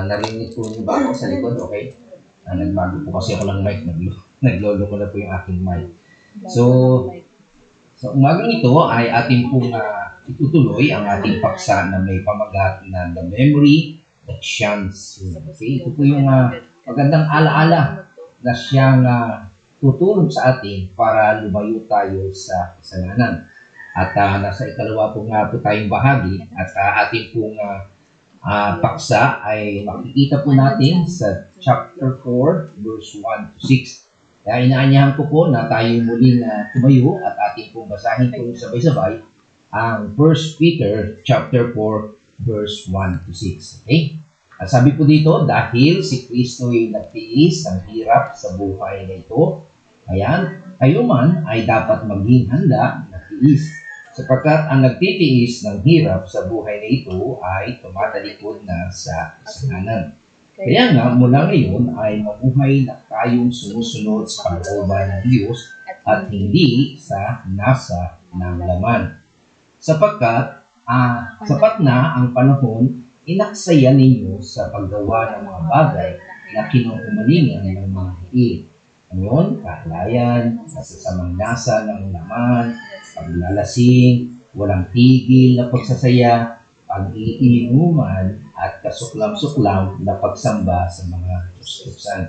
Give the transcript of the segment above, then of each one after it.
Narinig po niyo ba ako sa likod? Okay? Nagbago po kasi ako ng mic. Naglolo ko na po yung aking mic. So, sa umagang ito ay ating pong itutuloy ang ating paksa na may pamagat na The Memory That Shines. Okay? Ito po yung magandang alaala na siyang tutulong sa atin para lumayo tayo sa kasalanan. At nasa ikalawa po nga po tayong bahagi at ating pong paksa ay makikita po natin sa chapter 4, verse 1 to 6. Kaya inaanyahan ko po na tayo muling tumayo at ating pong basahin po sabay-sabay ang 1 Peter chapter 4, verse 1 to 6. Okay? At sabi po dito, dahil si Kristo ay nagtiis ng hirap sa buhay na ito, ayan, kayo man ay dapat maging handa na tiis. Sapagkat ang nagtitiis ng hirap sa buhay na ito ay tumatalikod na sa kasalanan. Kaya nga, mula ngayon ay mabuhay na tayong sumusunod sa kalooban ng Diyos at hindi sa nasa ng laman. Sapagkat sapat na ang panahon, inaksaya ninyo sa paggawa ng mga bagay na kinukumalingan ng mga hiig. Ngayon, kaalayan, nasasamang nasa ng laman, paglalasing, walang tigil na pagsasaya, pag-iinuman, at kasuklam-suklam na pagsamba sa mga Diyos-Diyosan.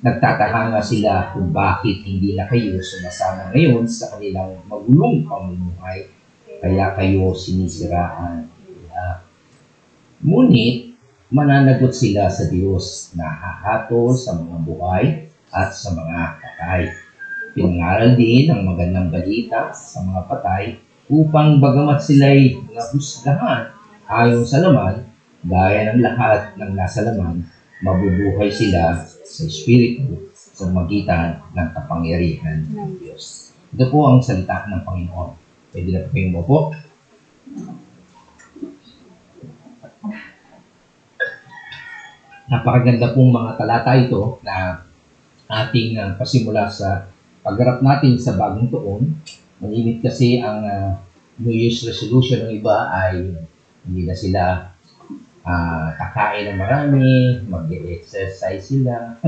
Nagtataka nga sila kung bakit hindi na kayo sumasama ngayon sa kanilang magulong pamumuhay, kaya kayo sinisiraan nila. Ngunit, mananagot sila sa Diyos na hahato sa mga buhay at sa mga patay. Pinangaral din ang magandang balita sa mga patay upang bagamat sila'y nahusgahan ayon sa laman, gaya ng lahat ng nasa laman, mabubuhay sila sa Espiritu sa magitan ng kapangyarihan ng Diyos. Ito po ang salita ng Panginoon. Pwede na po kayong maupo. Napakaganda pong mga talata ito na ating pasimula sa pagharap natin sa bagong taon. Malimit kasi ang New Year's resolution ng iba ay hindi na sila kakain ng marami, mag-exercise sila,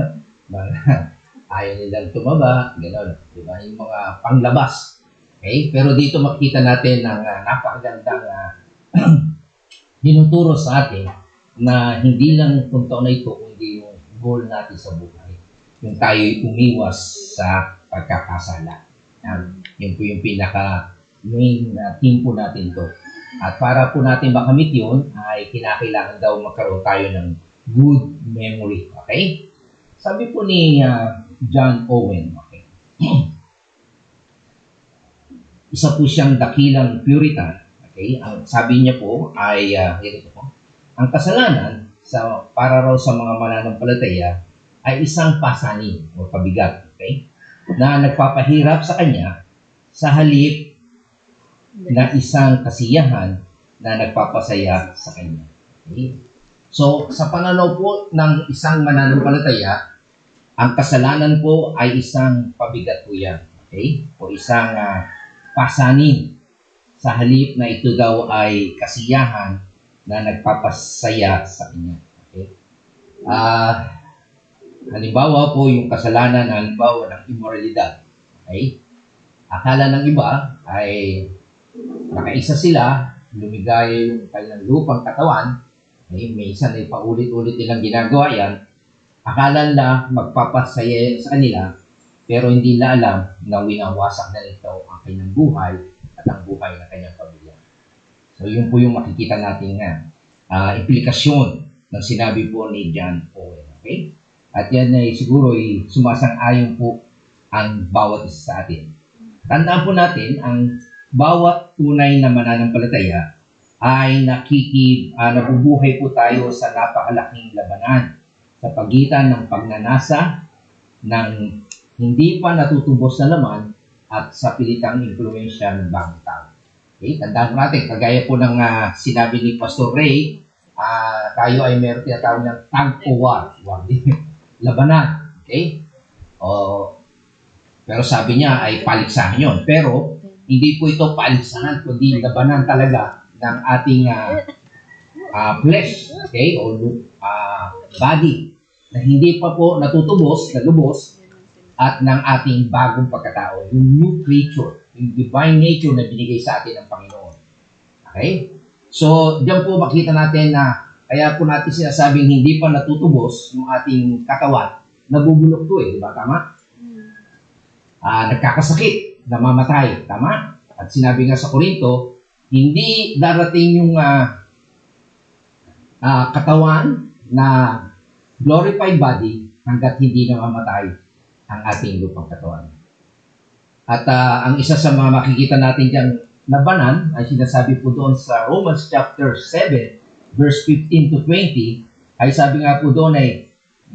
ayaw nilang tumaba, gano'n. Diba? Yung mga panglabas. Okay? Pero dito makita natin ang napakagandang dinuturo sa atin na hindi lang kung taon na ito, kundi yung goal natin sa buhay. Yung tayo'y umiwas sa pagkakasala. Yun po yung pinaka-main theme po natin to. At para po natin makamit yun, ay kinakailangan daw magkaroon tayo ng good memory. Okay? Sabi po ni John Owen, okay? Isa po siyang dakilang Puritan. Okay? Ang sabi niya po ay, ganito po, ang kasalanan para raw sa mga mananampalataya ay isang pasanin o pabigat, okay? Na nagpapahirap sa kanya sa halip na isang kasiyahan na nagpapasaya sa kanya. Okay? So, sa pananaw po ng isang mananampalataya, ang kasalanan po ay isang pabigat po yan. Okay? O isang pasanin sa halip na ito daw ay kasiyahan na nagpapasaya sa kanya. Okay? Halimbawa po yung kasalanan, halimbawa ng immoralidad. Okay? Akala ng iba ay nakaisa sila, lumigaya yung kanilang lupang katawan, okay? May isa na paulit-ulit nilang ginagawa yan, akala nila magpapasaya sa kanila, pero hindi nila alam na winawasak na nito ang kanyang buhay at ang buhay ng kanyang pamilya. So yun po yung makikita natin implikasyon ng sinabi po ni John Owen. Okay? At yan ay siguro sumasang-ayon po ang bawat isa sa atin. Tandaan po natin, ang bawat tunay na mananampalataya ay nabubuhay po tayo sa napakalaking labanan sa pagitan ng pagnanasa ng hindi pa natutubos na laman at sa pilitang impluensya ng bagong tao. Okay? Tandaan po natin, kagaya po ng sinabi ni Pastor Ray, tayo ay meron tinatawag ng tug-of-war. Labanan. Okay? O, pero sabi niya ay paligsahan yun. Pero hindi po ito paligsahan, kundi labanan talaga ng ating flesh, okay, o body, na hindi pa po natutubos, nalubos, at ng ating bagong pagkatao, yung new creature, yung divine nature na binigay sa atin ng Panginoon. Okay? So, diyan po makita natin na kaya po natin sinasabing hindi pa natutubos yung ating katawan, nabubulok to di ba? Tama? Nagkakasakit, namamatay, tama? At sinabi nga sa Korinto, hindi darating yung katawan na glorified body hanggat hindi namamatay ang ating lupang katawan. At ang isa sa mga makikita natin diyang labanan ay sinasabi po doon sa Romans chapter 7 verse 15 to 20 ay sabi nga po doon ay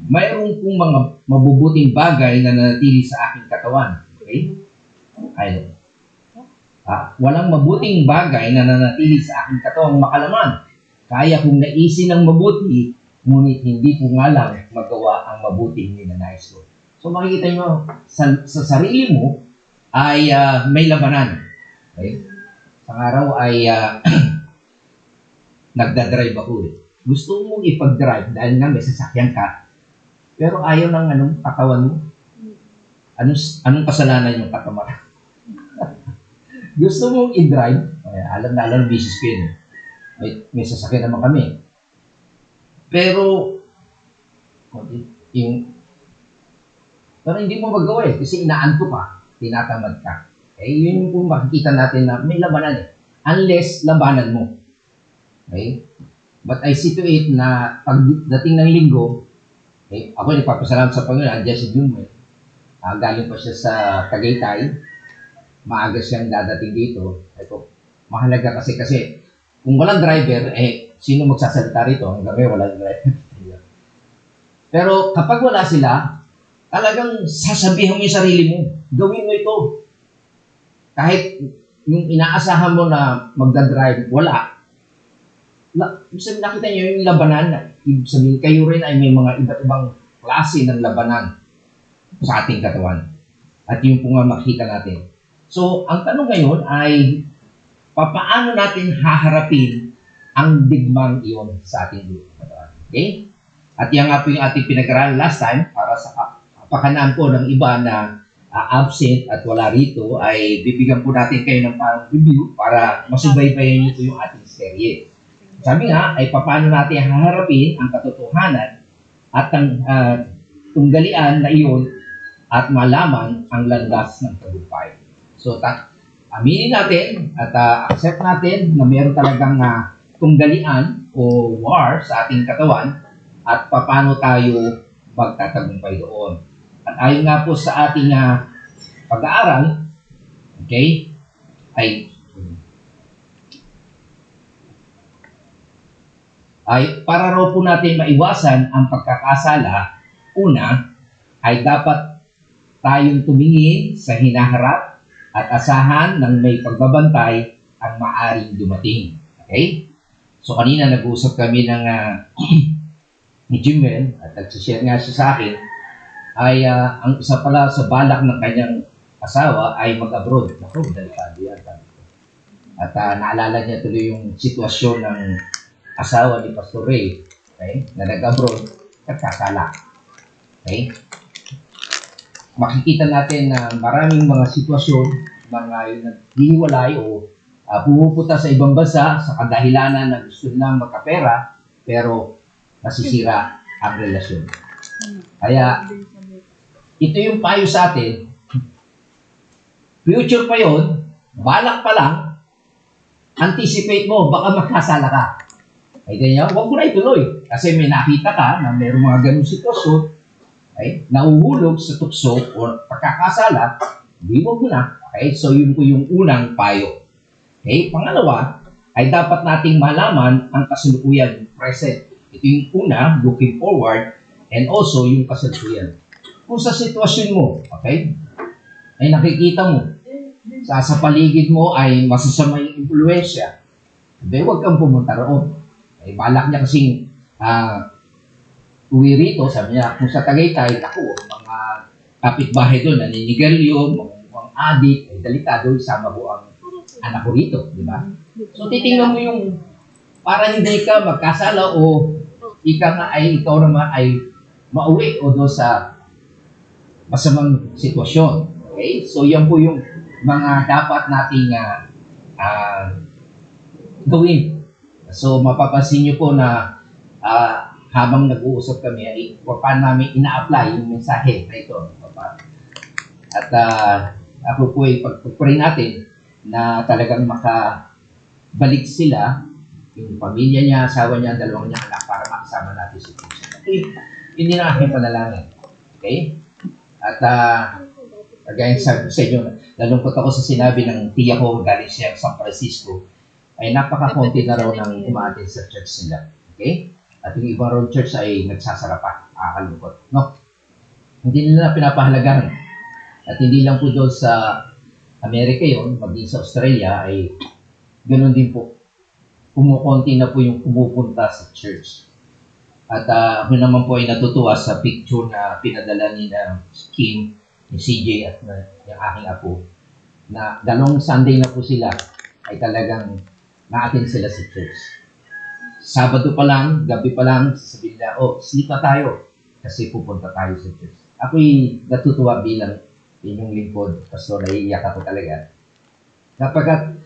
mayroon pong mga mabubuting bagay na nanatili sa aking katawan. Okay? Ayun. Walang mabuting bagay na nanatili sa aking katawang makalaman. Kaya kong naisin ng mabuti, ngunit hindi ko nga lang magawa ang mabuting ninanais ko. So makikita nyo, sa sarili mo ay may labanan. Okay? Sa araw ay nagdadrive ako Gusto mong ipag-drive dahil nga may sasakyan ka, pero ayaw ng katawan mo. Anong kasalanan yung katawan? Gusto mong i-drive, alam na alam business ko yun. May sasakyan naman kami. Pero hindi mo magawa kasi inaanto ka, tinatamad ka. Yun yung makikita natin na may labanan Unless labanan mo. Okay? But I see to it na pagdating ng linggo, ako nagpapasalamat sa Panginoon, andiyan si Jumel. Galing pa siya sa Tagaytay. Maaga siyang dadating dito. Mahalaga kasi kung walang driver, sino magsasalita rito? Hanggang ngayon walang driver. Pero kapag wala sila, talagang sasabihan mo yung sarili mo, gawin mo ito. Kahit yung inaasahan mo na magdadrive, wala. Ibig sabihin, nakita niyo yung labanan. Ibig sabihin, kayo rin ay may mga iba't ibang klase ng labanan sa ating katawan. At yun po nga makita natin. So, ang tanong ngayon ay, paano natin haharapin ang digmang iyon sa ating katawan? Okay? At yan nga po yung ating pinag-aralan last time para sa kapakanaan po ng iba na absent at wala rito, ay bibigyan po natin kayo ng parang review para masubaybayan niyo po yung ating serye. Sabi nga, ay paano natin haharapin ang katotohanan at ang tunggalian na iyon at malaman ang landas ng tagumpay. So, aminin natin at accept natin na meron talagang tunggalian o war sa ating katawan at paano tayo magtatagumpay doon. At ayon nga po sa ating pag-aaral, okay, ay para raw po natin maiwasan ang pagkakasala, una, ay dapat tayong tumingin sa hinaharap at asahan ng may pagbabantay ang maaring dumating. Okay? So kanina nag-uusap kami ng ni Jimel at nagsishare nga siya sa akin ay ang isa pala sa balak ng kanyang asawa ay mag-abroad. Naku, delikado yan. At naalala niya tuloy yung sitwasyon ng asawa ni Pastor Ray, okay, na nag-abroad at kakala. Okay? Makikita natin na maraming mga sitwasyon, mga naghihiwalay o pumupunta sa ibang bansa sa kadahilanan na gusto nilang magkapera, pero nasisira ang relasyon. Kaya, ito yung payo sa atin, future pa yun, balak pa lang, anticipate mo, baka magkasala ka. Ay ganyan, huwag mo na ituloy. Kasi may nakita ka na mayroong mga ganung sitwasyon, ay, nauhulog sa tukso o pagkakasala, hindi mo na. Okay, so yun po yung unang payo. Okay, pangalawa, ay dapat nating malaman ang kasalukuyan, present. Ito yung una, looking forward, and also yung kasalukuyan. Kung sa sitwasyon mo, okay, ay nakikita mo, sa paligid mo ay masasama yung impluensya, huwag kang pumunta roon. Ay balak niya kasing uwi rito, sabi niya, kung sa Tagaytay, ako, mga kapitbahay doon, naninigarilyo, mukhang adik, ay delikado, isama ko ang anak ko rito, di ba? So titingnan mo yung para hindi ka magkasala o ikaw naman ay mauwi o doon sa masamang sitwasyon. Okay? So yan po yung mga dapat nating gawin. So mapapansin nyo po na habang nag-uusap kami ay paano namin ina-apply yung mensahe na ito. At ako po ay pagpupurin natin na talagang makabalik sila, yung pamilya niya, asawa niya, dalawang niya anak para makasama natin si Cristo. Okay? Hindi na aking panalangin. Okay? At kagaya sabi ko sa inyo, nalungkot ako sa sinabi ng tiya ko galing siya sa San Francisco, ay napaka-konti na raw ng umaatin sa church nila. Okay? At yung ibang road church ay nagsasara pa. Nakakalungkot. No? Hindi nila pinapahalagahan. At hindi lang po doon sa Amerika yon, maging sa Australia, ay ganoon din po. Kumukonti na po yung pumupunta sa church. At ako naman po ay natutuwa sa picture na pinadala ni Kim, ni CJ at yung aking apo, na dalawang Sunday na po sila ay talagang na-attend sila sa church. Sabado pa lang, gabi pa lang, sasabihin nila, sleep na tayo kasi pupunta tayo sa church. Ako'y natutuwa bilang inyong lingkod, pastor, naiiyak ako talaga. Kapag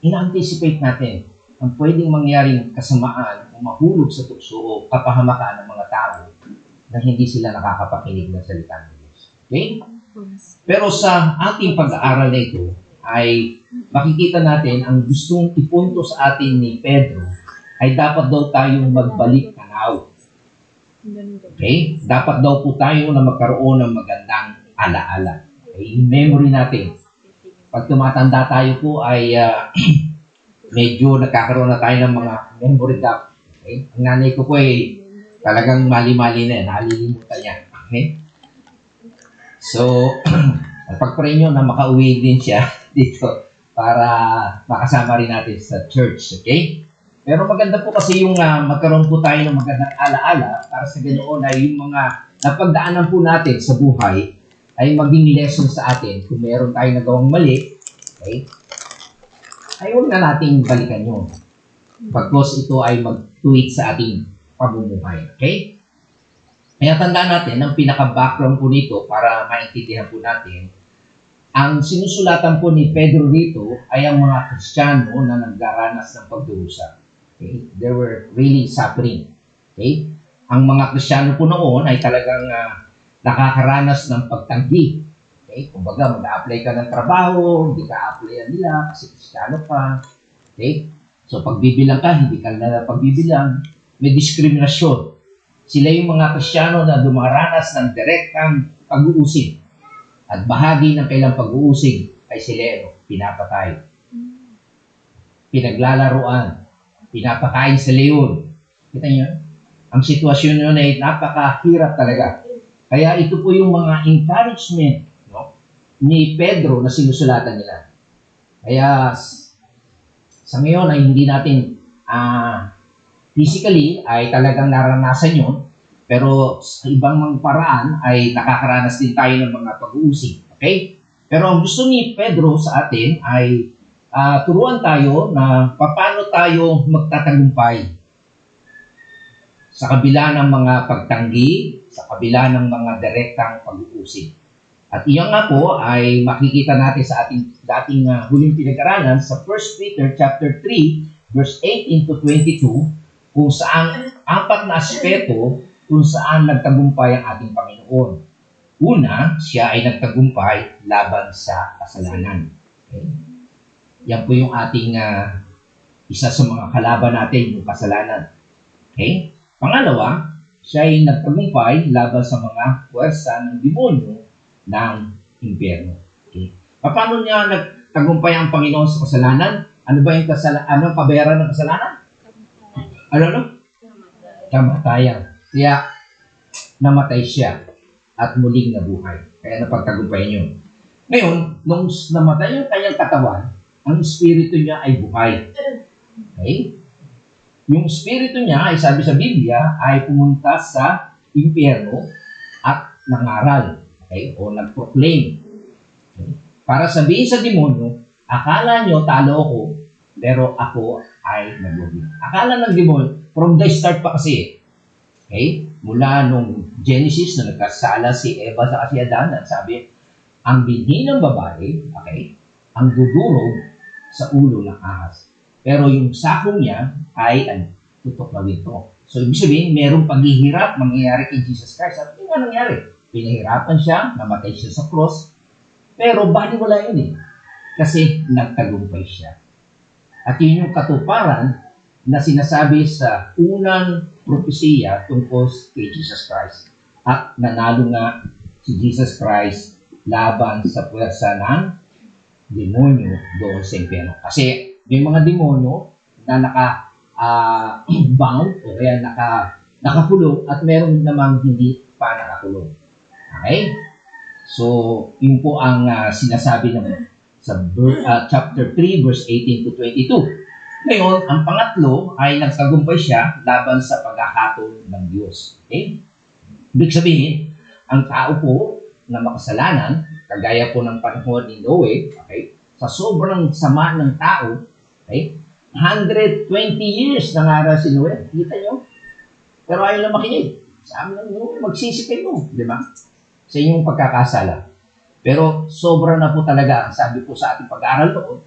ina-anticipate natin ang pwedeng mangyaring kasamaan o mahulog sa tukso o kapahamakan ng mga tao na hindi sila nakakapakinig ng salita ng Diyos. Okay? Pero sa ating pag-aaral na ito, ay makikita natin ang gustong ipunto sa atin ni Pedro ay dapat daw tayong magbalik tanaw. Okay? Dapat daw po tayo na magkaroon ng magandang alaala. Okay? Memory natin. Pag tumatanda tayo po ay medyo nagkakaroon na tayo ng mga memory gap. Okay? Ang nanay ko po ay talagang mali-mali na yan. Nalilimutan niya. Okay? So, pag-pray nyo na makauwi din siya dito para makasama rin natin sa church. Okay? Pero maganda po kasi yung magkaroon po tayo ng magandang alaala para sa ganoon ay yung mga napagdaanan po natin sa buhay ay maging lesson sa atin. Kung meron tayong nagawang mali, okay, ay huwag na nating balikan yun. Pagkos ito ay mag-tweet sa ating pamumuhay. Okay? Kaya tandaan natin, ang pinaka-background po nito para maintindihan po natin, ang sinusulatan po ni Pedro dito ay ang mga Kristiyano na naggaranas ng pagdurusa. Okay? They were really suffering. Okay? Ang mga Kristiyano po noon ay talagang nakakaranas ng pagtanggi. Okay? Kumbaga, mag-a-apply ka ng trabaho, hindi ka applyan nila kasi Kristiyano ka. Okay? So, pagbibilang ka, hindi ka na pagbibilang. May diskriminasyon. Sila yung mga Kristiyano na dumaranas ng direktang pag-uusig. At bahagi ng kailang pag-uusig ay sila pinapatay. Pinaglalaruan. Pinapakain sa leon. Kita niyo? Ang sitwasyon yun ay napakahirap talaga. Kaya ito po yung mga encouragement ni Pedro na sinusulatan nila. Kaya sa ngayon ay hindi natin physically ay talagang naranasan yun, pero sa ibang paraan ay nakakaranas din tayo ng mga pag-uusig. Okay? Pero ang gusto ni Pedro sa atin ay turuan tayo na paano tayo magtatagumpay sa kabila ng mga pagtanggi, sa kabila ng mga direktang pag-uusig. At iyon nga po ay makikita natin sa ating dating huling pinag-aralan sa 1 Peter chapter 3 verse 18 to 22 kung saan apat na aspeto kung saan nagtagumpay ang ating Panginoon. Una, siya ay nagtagumpay laban sa kasalanan. Okay? Yan po yung ating isa sa mga kalaban natin, yung kasalanan. Okay? Pangalawa, siya ay nagtagumpay laban sa mga puwersa ng demonyo ng impyerno. Okay? Paano niya nagtagumpay ang Panginoon sa kasalanan? Ano ba yung kasalanan? Ano ang kabayaran ng kasalanan? Ano? Kamatayan. Kaya namatay siya at muling nabuhay. Kaya napagtagumpayan yun. Ngayon, nung namatay yung kanyang katawan, ang espiritu niya ay buhay. Okay? Yung espiritu niya, ay sabi sa Biblia, ay pumunta sa impyerno at nangaral. Okay? O nag-proclaim. Okay? Para sabihin sa demonyo, akala nyo talo ako, pero ako ay nag-win. Akala ng demonyo, from the start pa kasi, okay? Mula nung Genesis, na nagkasala si Eva sa si Adan, at sabi, ang binhi ng babae, okay, ang dudurog sa ulo ng ahas. Pero yung sakong niya ay tutok na winto. So, ibig sabihin, merong paghihirap mangyayari kay Jesus Christ. At yun nga nangyari. Pinahirapan siya, namatay siya sa cross, pero baliwala yun eh. Kasi nagtagumpay siya. At yun yung katuparan na sinasabi sa unang propesiya tungkol kay Jesus Christ. At nanalo nga si Jesus Christ laban sa puwersa ng demonyo doon sa impyerno. Kasi may mga demonyo na naka-bound o kaya nakakulong at meron namang hindi pa nakakulong. Okay? So, yun po ang sinasabi ng sa chapter 3, verse 18 to 22. Ngayon, ang pangatlo ay nagtagumpay siya laban sa paghahatol ng Diyos. Okay? Ibig sabihin, ang tao po na makasalanan, kagaya po ng panahon ni Noe, okay, sa sobrang sama ng tao, okay, 120 years nangaral si Noe, kita nyo? Pero ayaw lang makinig. Sabi lang nyo, magsisipin mo, di ba? Sa inyong pagkakasala. Pero sobra na po talaga, sabi po sa ating pag-aaral noon,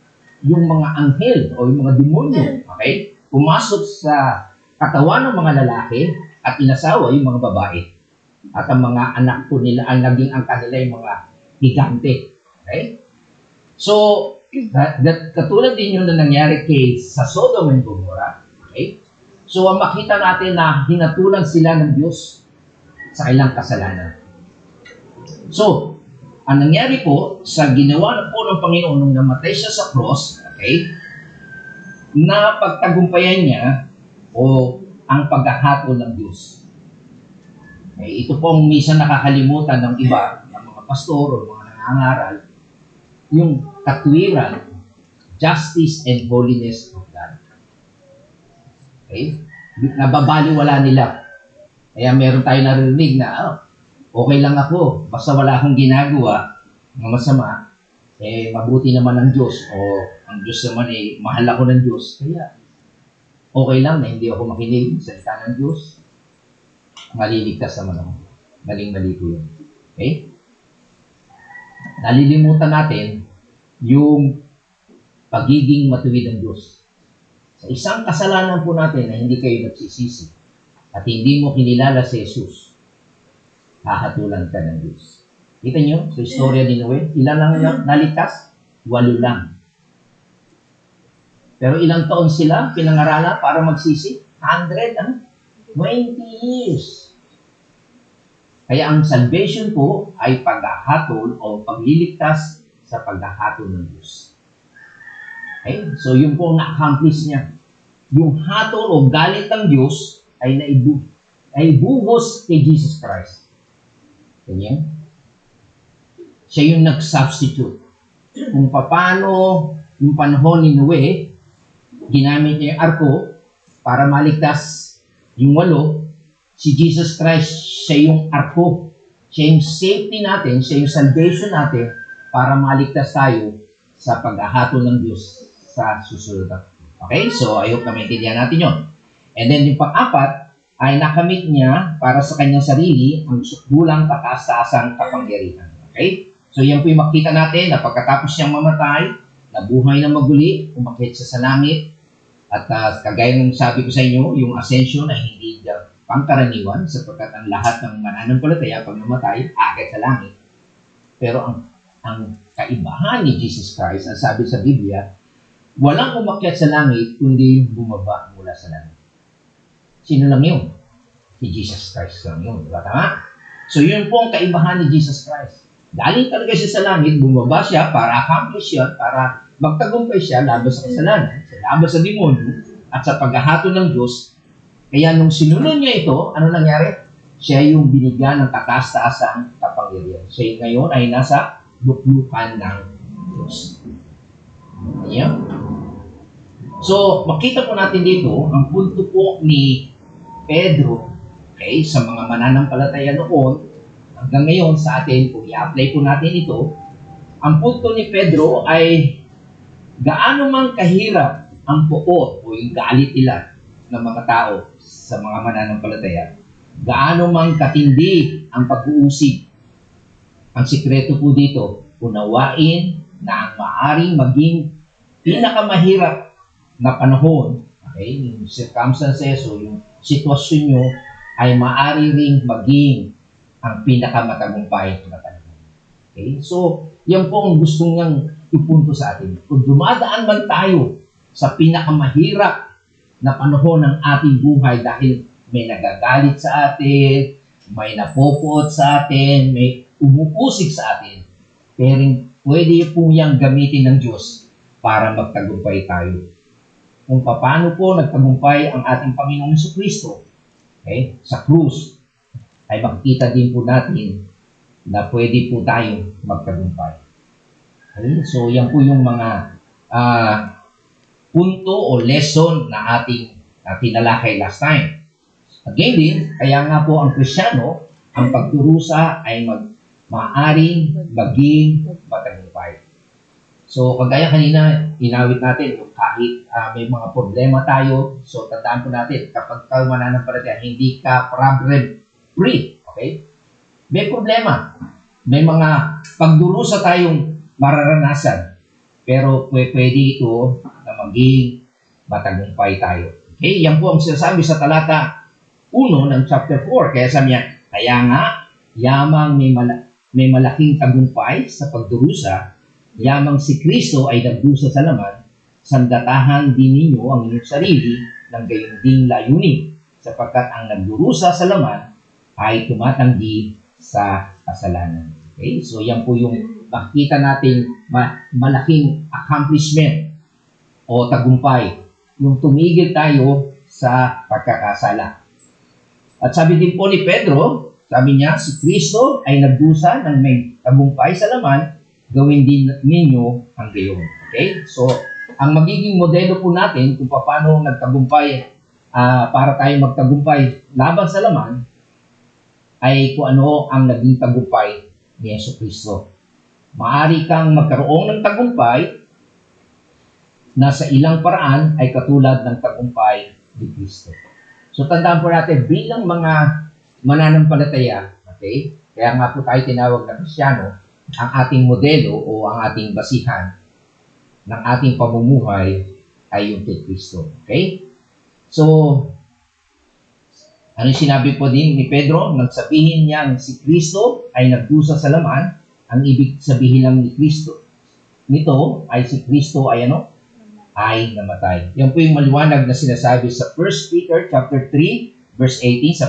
yung mga anghel o yung mga demonyo, okay, pumasok sa katawan ng mga lalaki at inasawa yung mga babae. At ang mga anak po nila, ang naging ang kanila yung mga higante. Okay? So, katulad din yun na nangyari sa Sodom and Gomorrah. Okay? So, makita natin na hinatulan sila ng Diyos sa kailang kasalanan. So, ang nangyari po, sa ginawa na po ng Panginoon nung namatay siya sa cross, okay, na pagtagumpayan niya o ang paghahatol ng Diyos. Okay, ito pong minsan nakakalimutan ng iba, ng mga pastor o mga nangangaral, yung katwiran, justice and holiness of God. Okay? Nababaliwala nila. Kaya meron tayo narinig na, okay lang ako, basta wala akong ginagawa ng masama, mabuti naman ang Diyos, o ang Diyos naman mahal ako ng Diyos, kaya okay lang na hindi ako makinig sa salita ng Diyos, maliligtas naman ako. Maling-mali po yun. Okay? Nalilimutan natin yung pagiging matuwid ng Diyos. Sa isang kasalanan po natin na hindi kayo nagsisisi at hindi mo kinilala si Jesus, hahatulan ka ng Diyos. Kita nyo sa istorya ni Noe, ilan lang naligtas? 8 lang. Pero ilang taon sila pinangaralan para magsisi? 20 years. Kaya ang salvation po ay paghahatol o pagliligtas sa paghahatol ng Diyos. Okay? So yun po ang na-accomplish niya. Yung hatol o galit ng Diyos ay naibugos kay Jesus Christ. Ganyan? Siya yung nag-substitute. Kung paano yung panahon ni Noe, ginamit niya yung arko para maligtas yung 8, si Jesus Christ, siya yung arko. Siya yung safety natin, siya yung salvation natin para maligtas tayo sa paghahatol ng Diyos sa susunod. Okay? So, I hope na maintindihan natin yun. And then, yung pang-apat, ay nakamit niya para sa kanyang sarili ang sukdulang kataas-taasang kapangyarihan. Okay? So, yan po yung makita natin na pagkatapos niyang mamatay, nabuhay na maguli, umakyat siya sa langit, at kagaya ng sabi ko sa inyo, yung ascension ay hindi pangkaraniwan sapagkat ang lahat ng mananampalataya pag namatay, aakyat sa langit. Pero ang kaibahan ni Jesus Christ, ang sabi sa Biblia, walang umakyat sa langit kundi yung bumaba mula sa langit. Sino lang yun? Si Jesus Christ lang yun. Diba tama? So yun po ang kaibahan ni Jesus Christ. Galing talaga siya sa langit, bumaba siya para accomplish yun, para magtagumpay siya laban sa kasalanan, laban sa demonyo, at sa paghahatol ng Diyos. Kaya nung sinunod niya ito, ano nangyari? Siya yung binigyan ng kataas-taasang kapangyarihan. Siya ngayon ay nasa luklukan ng Diyos. Ayan. So, makita po natin dito, ang punto po ni Pedro, okay, sa mga mananampalataya noon, hanggang ngayon sa atin, kung i-apply po natin ito, ang punto ni Pedro ay gaano man kahirap ang puot o yung galit nila ng mga tao sa mga mananampalataya, gaano man katindi ang pag-uusig. Ang sikreto po dito, unawain na ang maaring maging pinakamahirap na panahon, okay, yung circumstances o yung sitwasyon nyo ay maaari ring maging ang pinakamatagumpay na panahon. Okay? So, yan po ang gusto niyang ipunto sa atin. Kung dumadaan man tayo sa pinakamahirap na panahon ng ating buhay dahil may nagagalit sa atin, may napopoot sa atin, may umupusig sa atin, pero pwede po yang gamitin ng Diyos para magtagumpay tayo. Kung paano po nagtagumpay ang ating Panginoong Jesucristo, okay, sa krus, ay makikita din po natin na pwede po tayong magtagumpay. Okay? So, yan po yung mga punto o lesson na ating tinalakay last time. Again din, kaya nga po ang Kristyano, ang pagdurusa ay maaaring maging matagumpay. So, kagaya kanina, inawit natin yung kahit may mga problema tayo, so tandaan po natin, kapag tayo mananampalataya, hindi ka problem-free. Okay? May problema. May mga pagdurusa tayong mararanasan. Pero pwede ito na maging matagumpay tayo. Okay? Yan po ang sinasabi sa talata 1 ng chapter 4. Kaya sabi niya, kaya nga, yamang may malaking tagumpay sa pagdurusa, yamang si Kristo ay nagdusa sa laman, sandatahan din ninyo ang inyong sarili ng gayon ding layunin, sapagkat ang nagdurusa sa laman ay tumatanggi sa kasalanan. Okay? So yan po yung makikita natin malaking accomplishment o tagumpay, yung tumigil tayo sa pagkakasala. At sabi din po ni Pedro, sabi niya, si Kristo ay nagdusa ng may tagumpay sa laman, gawin din ninyo ang gayon. Okay? So, ang magiging modelo po natin kung paano nagtagumpay para tayo magtagumpay laban sa laman ay kung ano ang naging tagumpay ni Yesu Kristo. Maari kang magkaroon ng tagumpay na sa ilang paraan ay katulad ng tagumpay ni Kristo. So, tandaan po natin, bilang mga mananampalataya, okay? Kaya nga po tayo tinawag na Kristyano, ang ating modelo o ang ating basihan ng ating pamumuhay ay yung kay Kristo. Okay? So, ano sinabi po din ni Pedro? Nagsabihin niya si Kristo ay nagdusa sa laman. Ang ibig sabihin lang ni Kristo nito ay si Kristo ay ano? Ay namatay. Yan po yung maliwanag na sinasabi sa 1 Peter chapter 3 verse 18.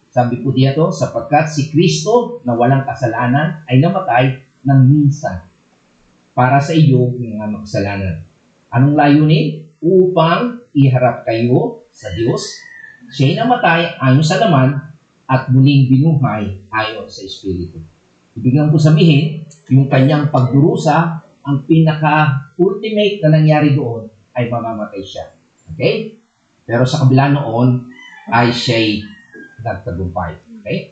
Sabi po dito, sapagkat si Kristo na walang kasalanan ay namatay ng minsan para sa iyo mga makasalanan. Anong layunin? Upang iharap kayo sa Diyos. Siya'y namatay ayon sa laman at muling binuhay ayon sa Espiritu. Ibig lang po sabihin, yung kanyang pagdurusa, ang pinaka-ultimate na nangyari doon ay mamamatay siya. Okay? Pero sa kabila noon ay siya'y nagtagumpay. Okay?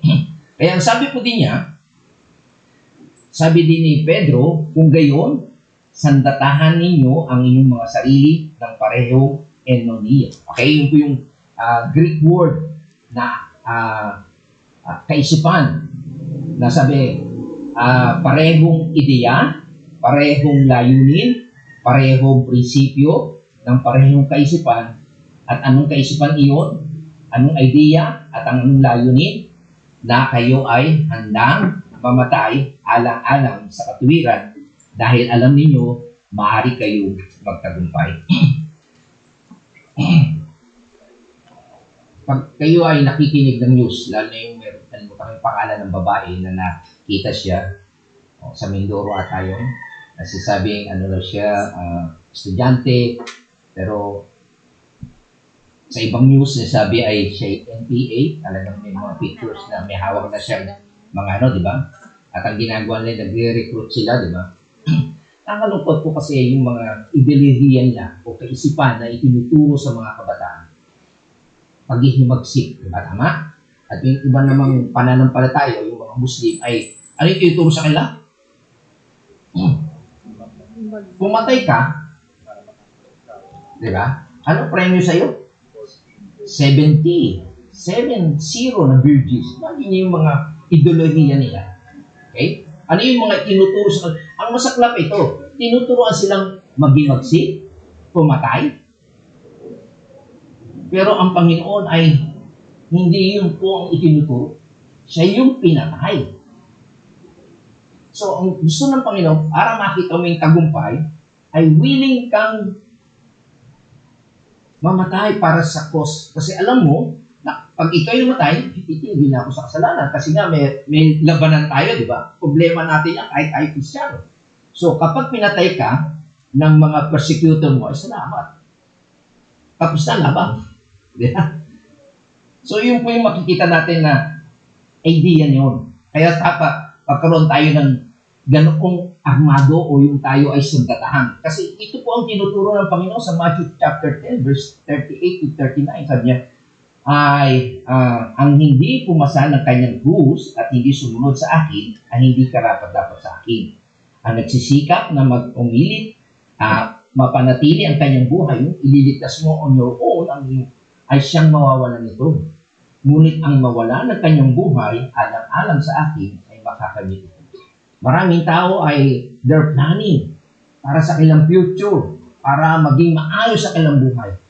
Kaya ang sabi po din niya, sabi din ni Pedro, kung gayon, sandatahan ninyo ang inyong mga sarili ng parehong enonia. Okay, yun po yung Greek word na kaisipan na sabi, parehong ideya, parehong layunin, parehong prinsipyo ng parehong kaisipan. At anong kaisipan iyon? Anong idea at anong layunin? Na kayo ay handang mamatay alang-alang sa katuwiran dahil alam ninyo, maaari kayong magtagumpay. Pag kayo ay nakikinig ng news, lalo na yung meron kami pangalan ng babae na nakita siya sa Mindoro at ayon, nasasabing ano na siya, estudyante, pero sa ibang news, nasabi ay siya NPA, talagang may mga pictures na may hawak na siya mga ano, di ba? At ang ginagawa nila, nagre-recruit sila, di ba? Nakalungkot po kasi yung mga ideolohiya niya o kaisipan na itinuturo sa mga kabataan. Paghihimagsik, di ba? Tama? At yung iba namang pananampalataya, yung mga mga Muslim ay, ano yung tinuturo sa kanila? Pumatay ka, di ba? Ano premyo sa'yo? 70. 7-0 na virgins. Lagi niyo yung mga ideolohiya nila. Okay? Ano yung mga tinuturo sa kanila? Ang masaklap ito, tinuturoan silang maging pumatay. Pero ang Panginoon ay hindi yun po ang itinuturo. Siya yung pinatay. So, ang gusto ng Panginoon, para makita mo yung tagumpay, ay willing kang mamatay para sa cause. Kasi alam mo, na pag ikaw yung namatay, titigil na ako sa kasalanan. Kasi nga, may labanan tayo, di ba? Problema natin yan, kahit tayo Kristiyano. So, kapag pinatay ka ng mga persecutor mo, ay salamat. Tapos na laban. Di ba? So, yun po yung makikita natin na idea yun. Kaya dapat pagkaroon tayo ng ganoong armado o yung tayo ay sundatahan. Kasi ito po ang tinuturo ng Panginoon sa Matthew chapter 10, verse 38 to 39. Sabi niya, ang hindi pumasa ng kanyang krus at hindi sumunod sa akin, ay hindi karapat-dapat sa akin. Ang nagsisikap na mag-umilit, mapanatili ang kanyang buhay, yung ililigtas mo on your own, ay siyang mawawalan nito. Ngunit ang mawala ng kanyang buhay, alang-alang sa akin, ay makakamit ito. Maraming tao ay they're planning para sa kanilang future, para maging maayos sa kanilang buhay.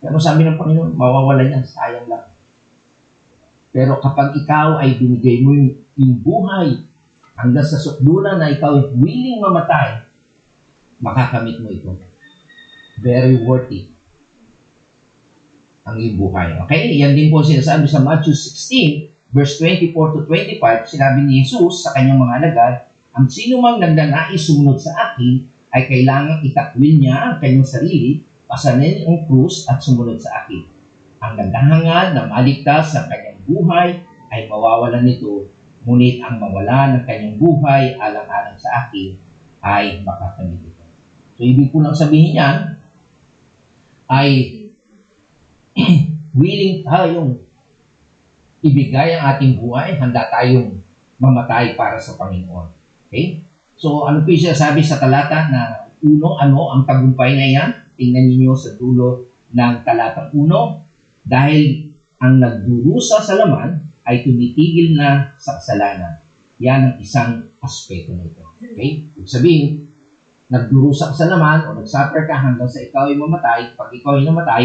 Pero sabi ng Panginoon, mawawalan yan, sayang lang. Pero kapag ikaw ay binigay mo yung buhay hanggang sa sukdulan na ikaw ay willing mamatay, makakamit mo ito. Very worth it ang iyong buhay. Okay? Yan din po sinasabi sa Matthew 16, verse 24 to 25, sinabi ni Jesus sa kanyang mga alagad, ang sino mang nagnanais sumunod sa akin, ay kailangang itakwil niya ang kanyang sarili, pasanin ang krus at sumunod sa akin. Ang naghahangad na maligtas sa kanyang buhay ay mawawalan nito, ngunit ang mawala ng kanyang buhay alang-alang sa akin ay makakamit ito. So, ibig ko lang sabihin yan ay willing tayong ibigay ang ating buhay, handa tayong mamatay para sa Panginoon. Okay? So, ano po yung sinasabi sa talata na ano ang tagumpay na yan? Tingnan niyo sa dulo ng talatang 1. Dahil ang nagdurusa sa laman ay tumitigil na sa kasalanan. Yan ang isang aspeto nito. Okay? Ibig sabihin, nagdurusa ka sa laman o nagsuffer ka hanggang sa ikaw ay mamatay. Pag ikaw ay namatay,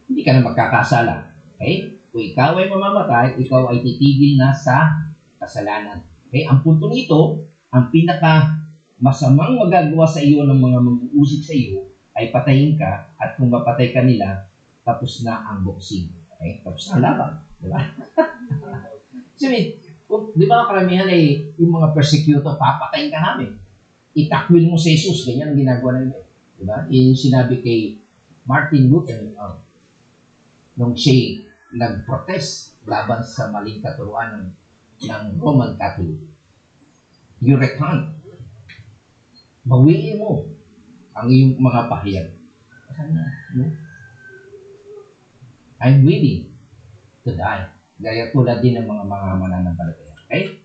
hindi ka na magkakasala. Okay? Kung ikaw ay mamamatay, ikaw ay titigil na sa kasalanan. Okay? Ang punto nito, ang pinaka masamang magagawa sa iyo ng mga mag-uusig sa iyo ay patayin ka, at kung mapatay ka nila, tapos na ang boxing. Okay? Tapos na ang laban. Di ba? Sabi, di ba karamihan ay yung mga persecutor, papatayin ka namin. Itakwil mo si Jesus, ganyan ang ginagawa nila. Di ba? Yung sinabi kay Martin Luther, nung siya nag-protest laban sa maling katuruan ng Roman Catholic. You recant. Bawiin mo ang iyong mga pahayag. No? I'm willing to die. Gaya tulad din ng mga mananampalataya. Okay?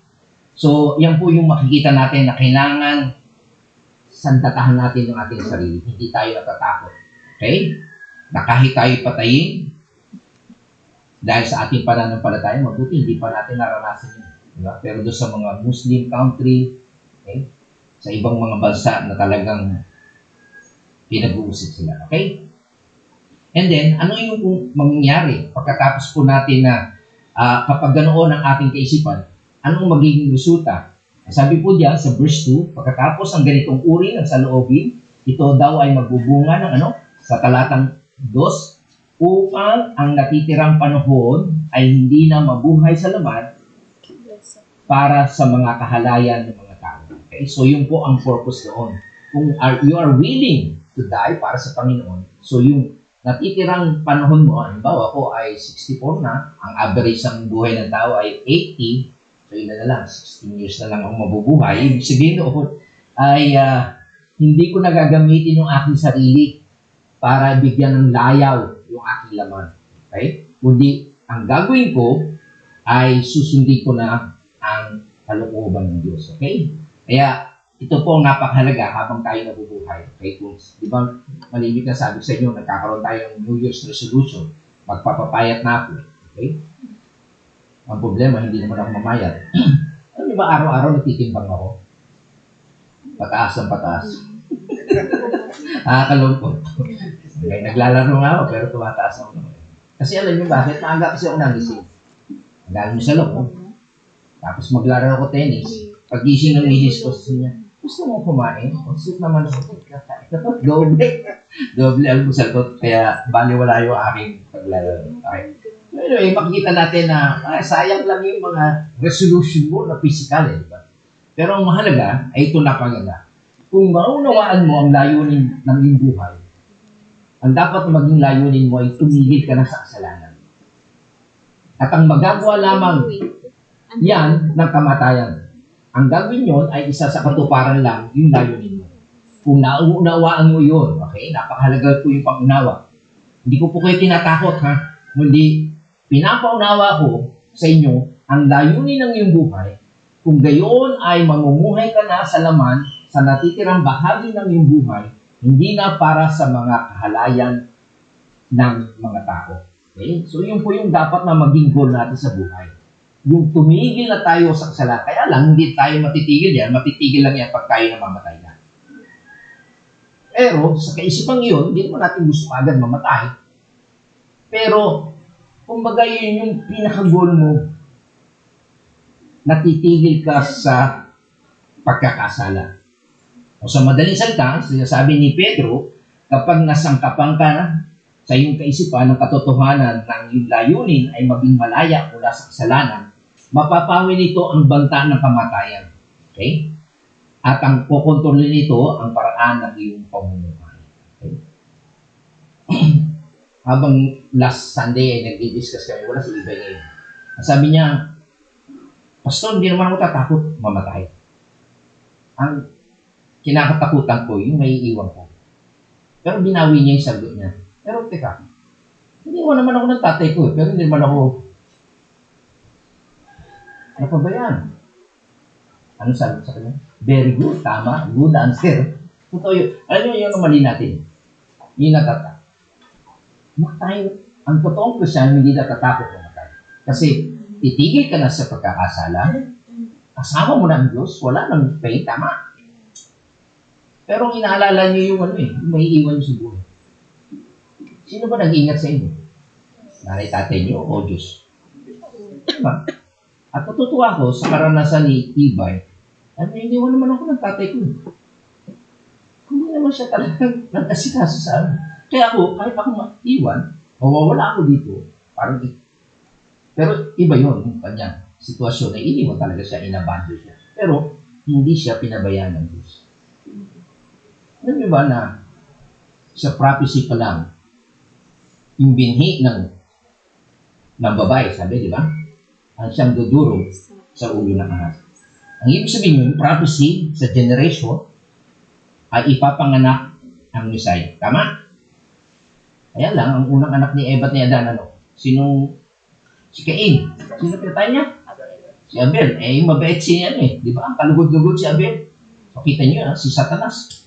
So, yan po yung makikita natin na kailangan sandatahan natin yung ating sarili. Hindi tayo natatakot. Okay? Na kahit tayo patayin, dahil sa ating pananampalataya, mabuti, hindi pa natin naranasan yun. Diba? Pero doon sa mga Muslim country, okay? Sa ibang mga bansa na talagang pinag-uusip sila. Okay? And then, ano yung mangyayari pagkatapos po natin na kapag ganoon ang ating kaisipan, anong magiging resulta? Sabi po diyan sa verse 2, pagkatapos ang ganitong uri ng saloobin, ito daw ay magbubunga ng sa talatang 2, upang ang natitirang panahon ay hindi na mabuhay sa laman para sa mga kahalayan ng mga tao. Okay? So, yun po ang purpose doon. Kung you are willing to die para sa Panginoon, so yung natitirang panahon mo, halimbawa ko ay 64 na, ang average ng buhay ng tao ay 80, so yun na lang, 16 years na lang ang mabubuhay. Ibig sabihin doon ay hindi ko nagagamitin yung aking sarili para bigyan ng layaw yung aking laman. Okay? Kundi, ang gagawin ko, ay susundin ko na ang kalooban ng Diyos. Okay? Kaya, ito po ang napakahalaga habang tayo nabubuhay. Okay? Kung, di ba, malimit na sabi sa inyo, nagkakaroon tayo ng New Year's resolution. Magpapapayat na ako. Okay? Ang problema, hindi naman ako mamayat. Ano ba, araw-araw nagtitimbang ako? Pataas ng pataas. Nakakalungkot. Okay, naglalaro nga ako, pero tumataas ako naman. Kasi alam niyo bakit? Maaga kasi ako nagising. Galing sa loob. Tapos maglaro ako tennis. Pag-gising ng misis ko sa niya, gusto mo kumain? O, sweet naman ako. Doble almusal ko. Kaya baliwala yung aking paglalaro. Okay. Anyway, makikita natin na sayang lang yung mga resolution mo na physical. Di ba? Pero ang mahalaga ay ito napaganda. Kung maunawaan mo ang layunin ng iyong buhay, ang dapat maging layunin mo ay tumigil ka na sa kasalanan. At ang magagawa lamang yan ng kamatayan. Ang gagawin yon ay isa sa katuparan lang yung layunin mo. Kung naunawaan mo yun, okay, napakahalaga po yung pangunawa. Hindi ko po kayo tinatakot, ha? Kundi pinapaunawa ko sa inyo ang layunin ng iyong buhay. Kung gayon ay mamumuhay ka na sa laman sa natitirang bahagi ng iyong buhay, hindi na para sa mga kahalayan ng mga tao. Okay? So, yun po yung dapat na maging goal natin sa buhay. Yung tumigil na tayo sa kasalanan. Kaya lang, hindi tayo matitigil yan. Matitigil lang yan pag tayo namamatay na. Pero, sa kaisipang yun, hindi naman natin gusto agad mamatay. Pero, kumbaga yun yung pinaka-goal mo, natitigil ka sa pagkakasala. O sa madaling salita, sinasabi ni Pedro, kapag nasangkapan ka na sa iyong kaisipan ng katotohanan ng iyong layunin ay maging malaya mula sa kasalanan, mapapawi nito ang banta ng kamatayan. Okay? At ang kukontrolin nito ang paraan ng iyong pamumuhay. Okay? Habang last Sunday ay nag-discuss kami, wala si Ibay ngayon. Sabi niya, Pastor, hindi naman ako tatakot mamatay. Ang kinakatakutan ko, yung may iwan ko. Pero binawi niya yung sagot niya. Pero teka, hindi naman ako ng tatay ko, pero hindi naman ako napabayaan. Ano sabi sa kanya? Very good, tama, good answer. Totoo yun. Alam niyo yung mali natin. Yung natata. Matay, ang totoong Kristiyan, hindi natatakot mamatay. Kasi, titigil ka na sa pagkakasala, kasama mo na ang Diyos, wala nang pain, tama. Pero inaalala niyo yung yung may iwan niyo sa buhay. Sino ba nag-iingat sa inyo? Nanay, tatay niyo o Diyos? Diba? At natutuwa ko sa karanasan ni Ibay, iniwan naman ako ng tatay ko. Hindi naman siya talagang nagkasikaso sa amin. Kaya ako, kahit ako maiwan, mawawala ako dito, parang pero iba yun, yung kanyang sitwasyon na iniwan talaga siya, inabandon siya. Pero, hindi siya pinabayaan ng Diyos. Alam niyo ba na sa prophecy pa lang, yung binhi ng babae, sabi, di ba? Ang siyang dudurog sa ulo ng ahas. Ang ibig sabihin yung prophecy sa generation ay ipapanganak ang Messiah. Tama? Kaya lang, ang unang anak ni Eva at ni Adan, si Cain. Sino pinatay niya? Si Abel. Mabait siya yan Di ba? Ang kalugod-lugod si Abel. So, kita niyo, si Satanas.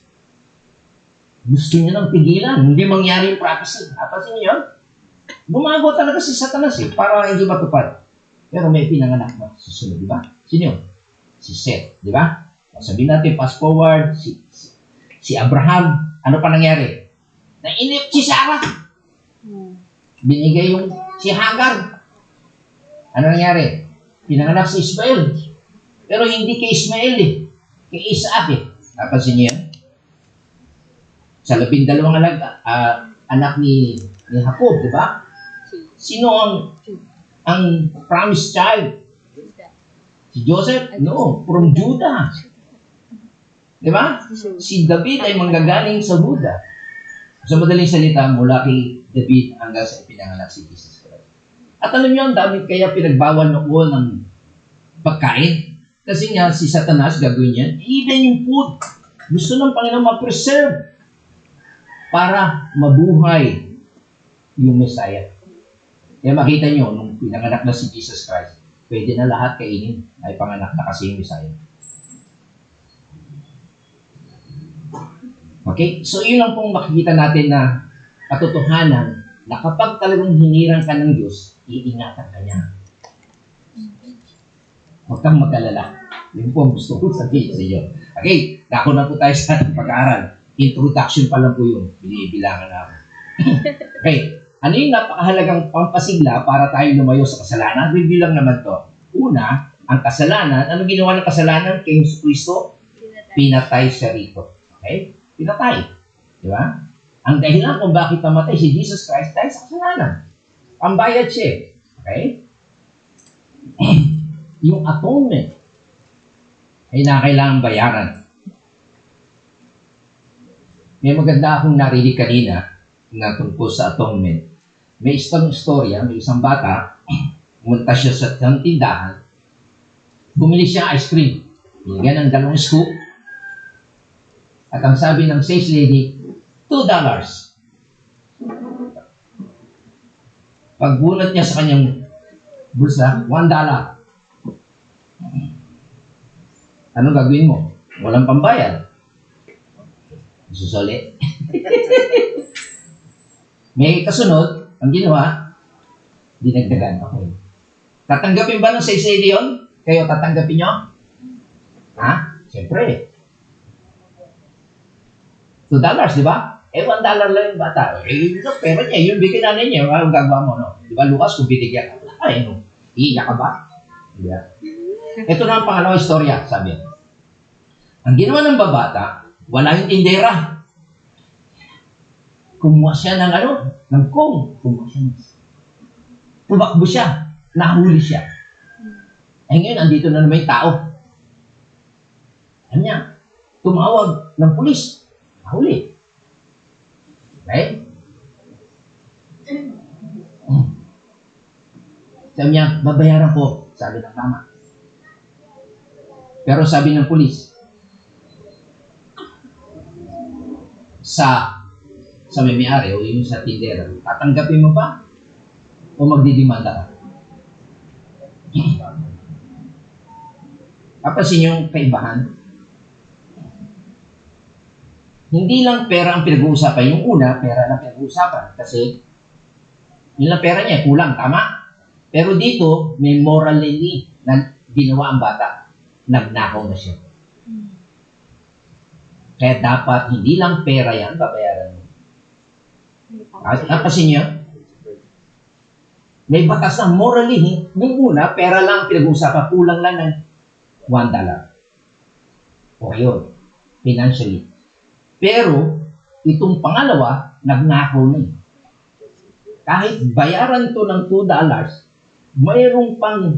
Gusto niya nang pigilan. Hindi mangyari yung prophecy. Napansin niyo yun? Bumago talaga si Satanas para hindi matupad. Pero may pinanganak na susunod, di ba? Sino yun? Si Seth, di ba? Sabihin natin, fast forward, si Abraham. Ano pa nangyari? Nainip si Sarah. Binigay yung si Hagar. Ano nangyari? Pinanganak si Ismael. Pero hindi kay Ismael kay Isaac Napansin niyo yan? Sa 12 anak ni Jacob, di ba? Sino ang promised child? Si Joseph? No, from Judah. Di ba? Si David ay manggagaling sa Judah. Sa madaling salita, mula kay David hanggang sa ipinanganak si Jesus Christ. At alam niyo, ang dami kaya pinagbawal noon ng pagkain. Kasi nga, si Satanas gagawin yan. Even yung food. Gusto ng Panginoon ma-preserve para mabuhay yung Messiah. Kaya makita niyo, nung pinanganak na si Jesus Christ, pwede na lahat kainin. Ay panganak na kasi yung Messiah. Okay? So, yun lang pong makikita natin na katotohanan na kapag talagang hinirang ka ng Diyos, iingatan ka niya. Huwag kang mag-alala. Yun po ang gusto ko sabihin sa iyo. Okay, dako na po tayo sa pag-aaral. Introduction pa lang po yun. Binibilangan na ako. Okay, ano yung napakahalagang pampasigla para tayo lumayo sa kasalanan? Review lang naman to. Una, ang kasalanan. Ano ginawa ng kasalanan kay Jesus Cristo? Pinatay siya rito. Okay? Pinatay. Di ba? Ang dahilan kung bakit namatay si Jesus Christ dahil sa kasalanan. Pambayad siya. Okay? Yung atonement ay nakailangan bayaran. May maganda akong narinig kanina na tungkol sa atonement. May isang istorya, may isang bata, pumunta siya sa tindahan, bumili siya ice cream. Binigyan ng 2 scoop. At ang sabi ng sales lady, $2. Pagbunot niya sa kanyang bulsa, $1. Anong gagawin mo? Walang pambayad. Susuli. May kasunod, ang ginawa, dinagdagan. Okay. Tatanggapin ba ng sales lady yun? Kayo tatanggapin nyo? Ha? Siyempre. $2, di ba? $1 lang yung bata. Yung pera niya, yung bigyan na niya, anong gagawa mo, no? Di ba, Lucas, kung binigyan ka, ay, no? Iiyak ka ba? Di ba? Ito na ang pangalawang istorya, sabi. Ang ginawa ng babata, wala yung tindera. Kumuha siya ng ng kong. Kumuha siya ng... Tumakbo siya. Nahuli siya. Eh ngayon, andito na naman yung tao. Ano niya? Tumawag ng pulis. Nahuli. Okay? Sabi niya, babayaran ko. Sabi ng mama. Pero sabi ng pulis, sa may-ari o yung sa tindera, tatanggapin mo ba? O magdidimanda ka? Kapasin yung kaibahan. Hindi lang pera ang pinag-uusapan. Yung una, pera lang pinag-uusapan. Kasi, yun lang pera niya, kulang, tama? Pero dito, may morality na ginawa ang bata. Nagnakaw na siya. Kaya dapat, hindi lang pera yan, babayaran mo. Kapasin niyo, may batas na morally, yung una, pera lang pinag-uusapan, kulang lang ng $1. O yun, financially. Pero, itong pangalawa, nagnakaw na eh. Kahit bayaran to ng $2, mayroong pang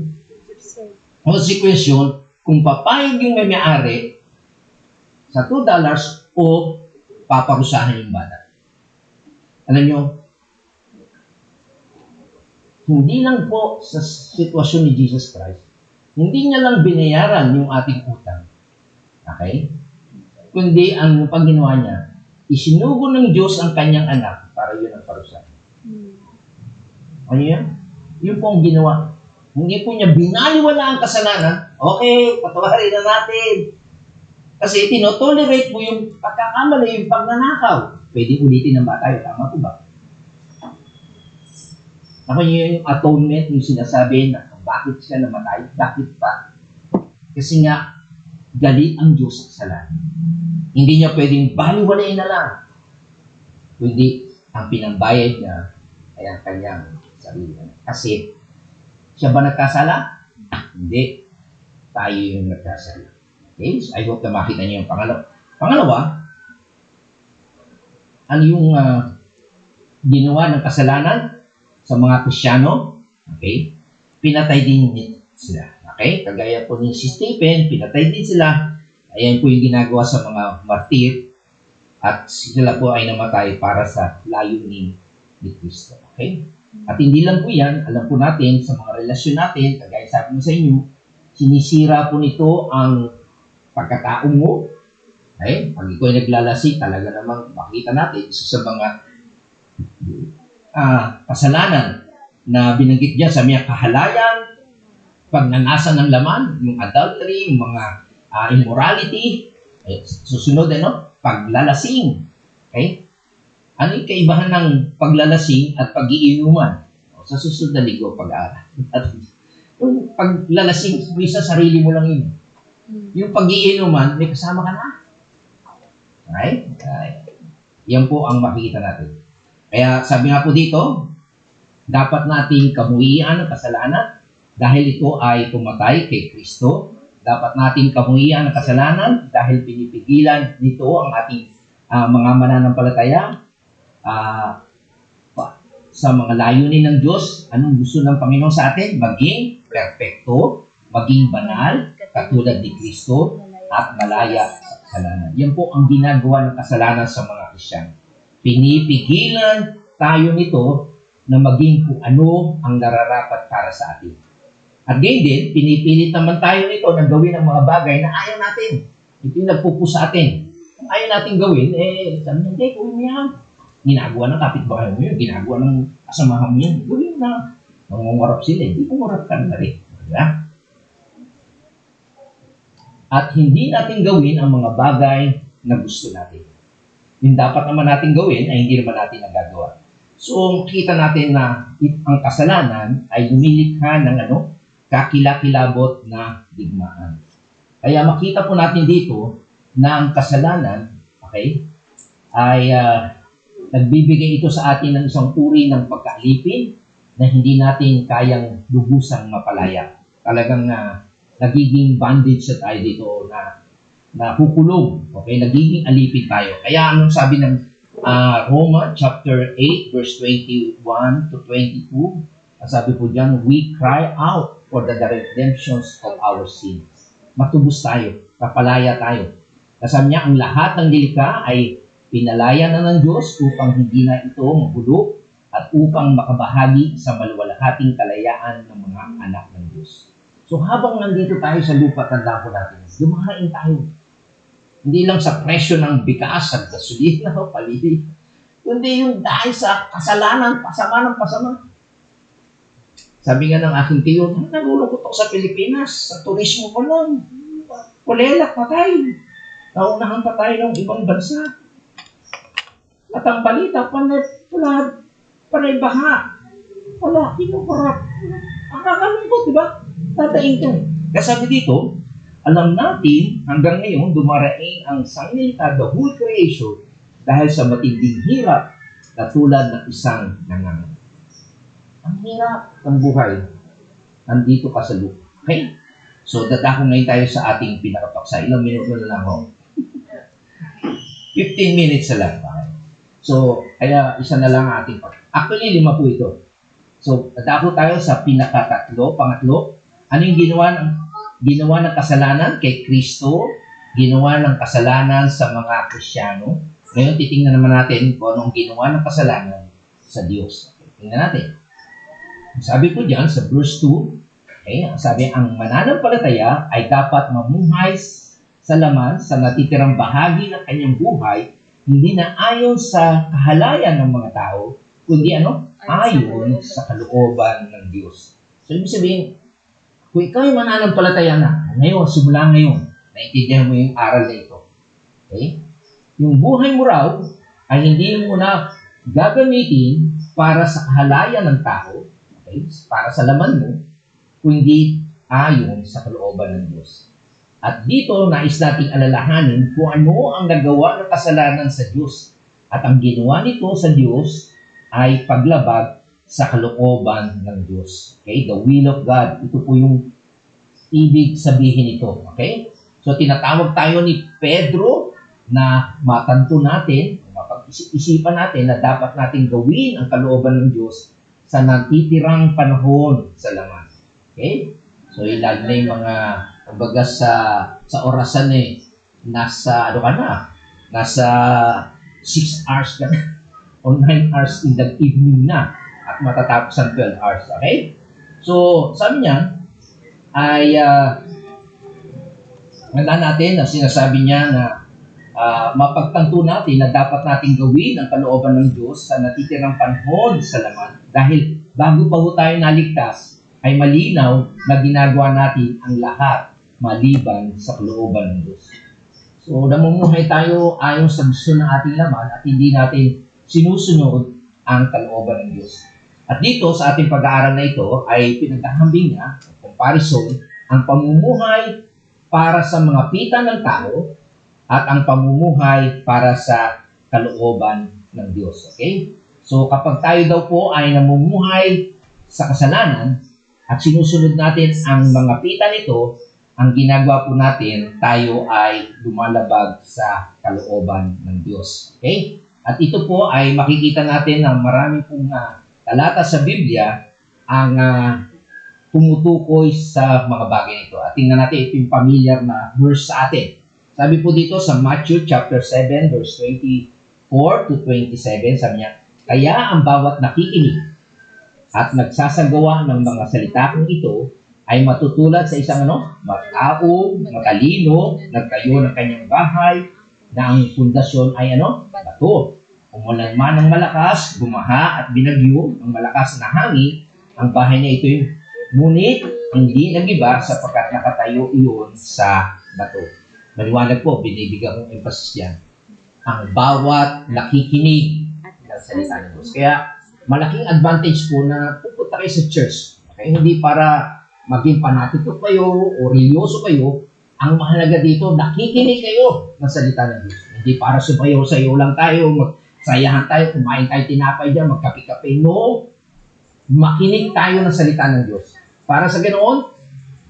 konsekwensyon kung papayag yung may-ari sa $2 o paparusahan yung bata. Alam nyo, hindi lang po sa sitwasyon ni Jesus Christ, hindi niya lang binayaran yung ating utang. Okay? Kundi ang pag-ginawa niya, isinugo ng Diyos ang kanyang anak para yun ang parusahan. Ano yan? Yun po ang ginawa. Hindi po niya binaliwala ang kasalanan. Okay, patawarin na natin. Kasi tinotolerate mo yung pagkakamali, yung pagnanakaw. Pwede ulitin ng bata yun. Tama po ba? Ako yung atonement, yung sinasabi na bakit siya namatay, bakit pa? Kasi nga, galit ang Diyos sa kasalanan. Hindi niya pwedeng baliwalain na lang. Kundi, ang pinambayad niya ay ang kanyang sarili. Kasi, siya ba nagkasala? Hindi. Tayo yung nagkasala. Okay? So, I hope na makita niyo yung pangalawa. Pangalawa, ano yung ginawa ng kasalanan sa mga Kristiyano? Okay? Pinatay din sila. Okay? Kagaya po ni si Stephen, pinatay din sila. Ayan po yung ginagawa sa mga martir. At sila po ay namatay para sa layunin ni Kristo. Okay? At hindi lang po yan, alam po natin sa mga relasyon natin, kagaya sabi mo sa inyo, sinisira po nito ang pagkatao mo. Okay? Pag ikaw ay naglalasing, talaga namang makita natin isa sa mga kasalanan na binanggit niya sa mga kahalayan, pagnanasa ng laman, yung adultery, yung mga immorality, susunod, paglalasing. Okay? Ano yung kaibahan ng paglalasing at pag-iinuman? Sa susunod na linggo, pag-aaral. At yung paglalasing, sa sarili mo lang yun. Yung pag-iinuman, may kasama ka na. Right? Yan po ang makikita natin. Kaya sabi nga po dito, dapat nating kamuhian ang kasalanan dahil ito ay pumatay kay Kristo. Dapat nating kamuhian ang kasalanan dahil pinipigilan nito ang ating mga mananampalataya sa mga layunin ng Diyos. Anong gusto ng Panginoon sa atin? Maging perfecto, maging banal, katulad ni Kristo, at malaya sa kasalanan. Yan po ang ginagawa ng kasalanan sa mga Kristiyano. Pinipigilan tayo nito na maging kung ano ang nararapat para sa atin. At gayon din, pinipilit naman tayo nito na gawin ang mga bagay na ayaw natin. Ito yung nagpupusa sa atin. Kung ayaw natin gawin, sabi niya, hindi, gawin mo yan. Ginagawa ng kapitbahay mo yun, ginagawa ng kasamahan mo yun, gawin na. Nangungarap sila, hindi kungarap ka na rin. Diba? At hindi natin gawin ang mga bagay na gusto natin. Yung dapat naman natin gawin ay hindi naman natin nagagawa. So, makita natin na ang kasalanan ay lumilikha ng kakilakilabot na digmaan. Kaya makita po natin dito na ang kasalanan, okay, ay nagbibigay ito sa atin ng isang uri ng pagkaalipin na hindi natin kayang lubusang mapalaya. Talagang nagiging bondage sa tayo dito na kukulong. Okay, nagiging alipin tayo. Kaya anong sabi ng Roma chapter 8 verse 21 to 22, sabi po diyan, we cry out for the redemptions of our sins. Matubos tayo, kapalaya tayo. Sabi niya, ang lahat ng nilikha ay pinalaya na ng Diyos upang hindi na ito magulo at upang makabahagi sa maluwalhating kalayaan ng mga anak ng Diyos. So habang nandito tayo sa lupa, tanda po natin, dumahain tayo. Hindi lang sa presyo ng bigas at gasolina o palibig, kundi yung dahil sa kasalanan, pasama ng pasama. Sabi nga ng aking tiyo, nalulungkot ako sa Pilipinas, sa turismo ko lang. Kulela, patay. Naunahan pa tayo ng ibang bansa. At ang balita, panay baha. Wala, kinukurap. Ang kakalungkot, diba? Tatayin ka. Kaya sabi dito, alam natin hanggang ngayon dumaraing ang sanglita, the whole creation, dahil sa matinding hirap na tulad ng isang nanganganak. Ang hirap ng buhay, nandito ka sa lupa. Okay? So, dadako ngayon tayo sa ating pinakapaksa. Ilang minuto na lang ako. 15 minutes na lang. Okay? So, kaya isa na lang ating actually, 5 po ito. So, dadako tayo sa pangatlo. Ano yung ginawa ng kasalanan kay Kristo, ginawa ng kasalanan sa mga Kristiyano. Ngayon, titingnan naman natin kung anong ginawa ng kasalanan sa Diyos. Tingnan natin. Sabi po diyan sa verse 2, okay, sabi, ang mananampalataya ay dapat mamuhay sa laman sa natitirang bahagi ng kanyang buhay, hindi na ayon sa kahalayan ng mga tao, kundi ayon sa kalooban ng Diyos. So, ibig sabihin, kung ikaw ay mananampalataya na, ngayon, simula ngayon, naintindihan mo yung aral na ito. Okay? Yung buhay mo raw ay hindi mo na gagamitin para sa kahalayan ng tao, okay, para sa laman mo, kundi ayon sa kalooban ng Diyos. At dito, nais nating alalahanin kung ano ang nagawa ng kasalanan sa Diyos. At ang ginawa nito sa Diyos ay paglabag sa kalooban ng Diyos. Okay? The will of God. Ito po yung ibig sabihin nito. Okay? So, tinatawag tayo ni Pedro na matanto natin, mapag-isipan natin na dapat natin gawin ang kalooban ng Diyos sa natitirang panahon sa laman. Okay? So, ilan na yung mga, kumbaga sa orasan nasa, nasa 6 hours ka na, o 9 hours in the evening na, at matatapos ang 12 hours. Okay? So, sabi niya, ay, natin na sinasabi niya na mapagtanto natin na dapat nating gawin ang kalooban ng Diyos sa natitirang panahon sa laman. Dahil bago pa ho tayo naligtas, ay malinaw na ginagawa natin ang lahat maliban sa kalooban ng Diyos. So, namumuhay tayo ayon sa gusto ng ating laman at hindi natin sinusunod ang kalooban ng Diyos. At dito sa ating pag-aaral na ito ay pinaghahambing niya, comparison, ang pamumuhay para sa mga pita ng tao at ang pamumuhay para sa kalooban ng Diyos. Okay? So kapag tayo daw po ay namumuhay sa kasalanan at sinusunod natin ang mga pita nito, ang ginagawa po natin, tayo ay lumalabag sa kalooban ng Diyos. Okay? At ito po ay makikita natin ng marami pong talata sa Biblia ang tumutukoy sa mga bagay nito. At tingnan natin, ito yung familiar na verse sa atin. Sabi po dito sa Matthew chapter 7 verse 24 to 27, sabi niya, kaya ang bawat nakikinig at nagsasagawa ng mga salita kong ito ay matutulad sa isang matao, matalino, nagtayo ng kanyang bahay, na ang pundasyon ay bato. Umulan man ng malakas, bumaha at binagyo ng malakas na hangin, ang bahay na ito ngunit hindi nagiba sapagkat nakatayo iyon sa bato. Maliwanag po, binibigyan kong emphasis yan. Ang bawat nakikinig ng salita ng Diyos. Kaya malaking advantage po na pupunta kayo sa church. Okay? Hindi para maging panatiko kayo o religyoso kayo. Ang mahalaga dito, nakikinig kayo ng salita ng Diyos. Hindi para sumayo-sayo lang tayo, magsayahan tayo, kumain tayo tinapay dyan, magkape-kape. No, makinig tayo ng salita ng Diyos. Para sa ganoon,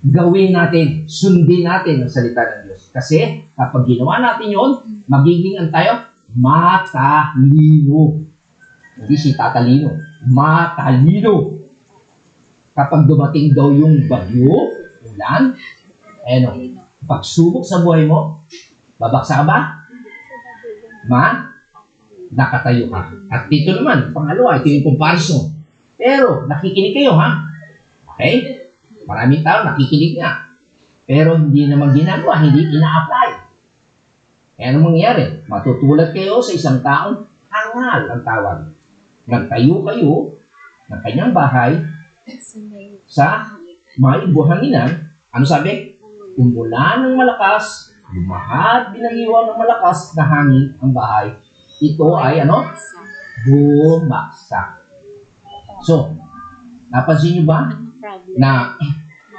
gawin natin, sundin natin ang salita ng Diyos. Kasi kapag ginawa natin yon, magiging tayo matalino. Hindi si tatalino, matalino. Kapag dumating daw yung bagyo, ulan, pagsubok sa buhay mo, babaksa ka ba? Nakatayo ka. At dito naman, pangalawa, ito yung comparison. Pero, nakikinig kayo, ha? Okay? Maraming tao nakikinig nga. Pero hindi naman ginagawa, hindi ina-apply. Kaya anong mangyayari? Matutulad kayo sa isang taong hangal ang tawag. Nagtayo kayo ng kanyang bahay sa may buhanginan. Ano sabi? Umulan ng malakas, bumaha, binaliwan ng malakas na hangin ang bahay. Ito ay bumaksak. So, napansin nyo ba na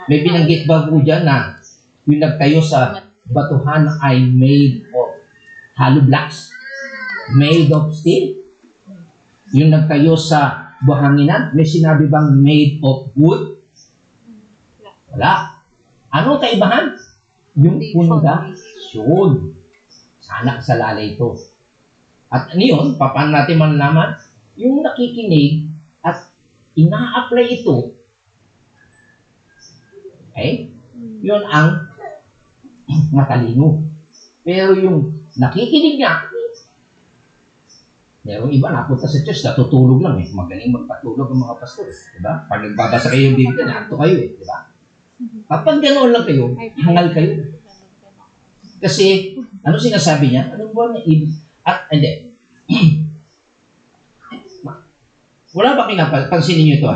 may binanggit ba po dyan na yung nagtayo sa batuhan ay made of hollow blocks? Made of steel? Yung nagtayo sa buhanginan, may sinabi bang made of wood? Wala. Ano kaibahan? Yung pundasyon. Sana kasalala ito. At ano yun? Paano natin malalaman? Yung nakikinig at ina-apply ito, okay? Yun ang matalino. Pero yung nakikinig niya, merong iba napunta sa church, natutulog lang Magaling magpatulog ang mga pastor. Diba? Pag nagbabasa kayo yung Biblia, naanto kayo Diba? Kapag ganoon lang kayo, hangal kayo. Kasi, ano sinasabi niya? Anong buwan niya? Hindi. Wala ba pansinin niyo ito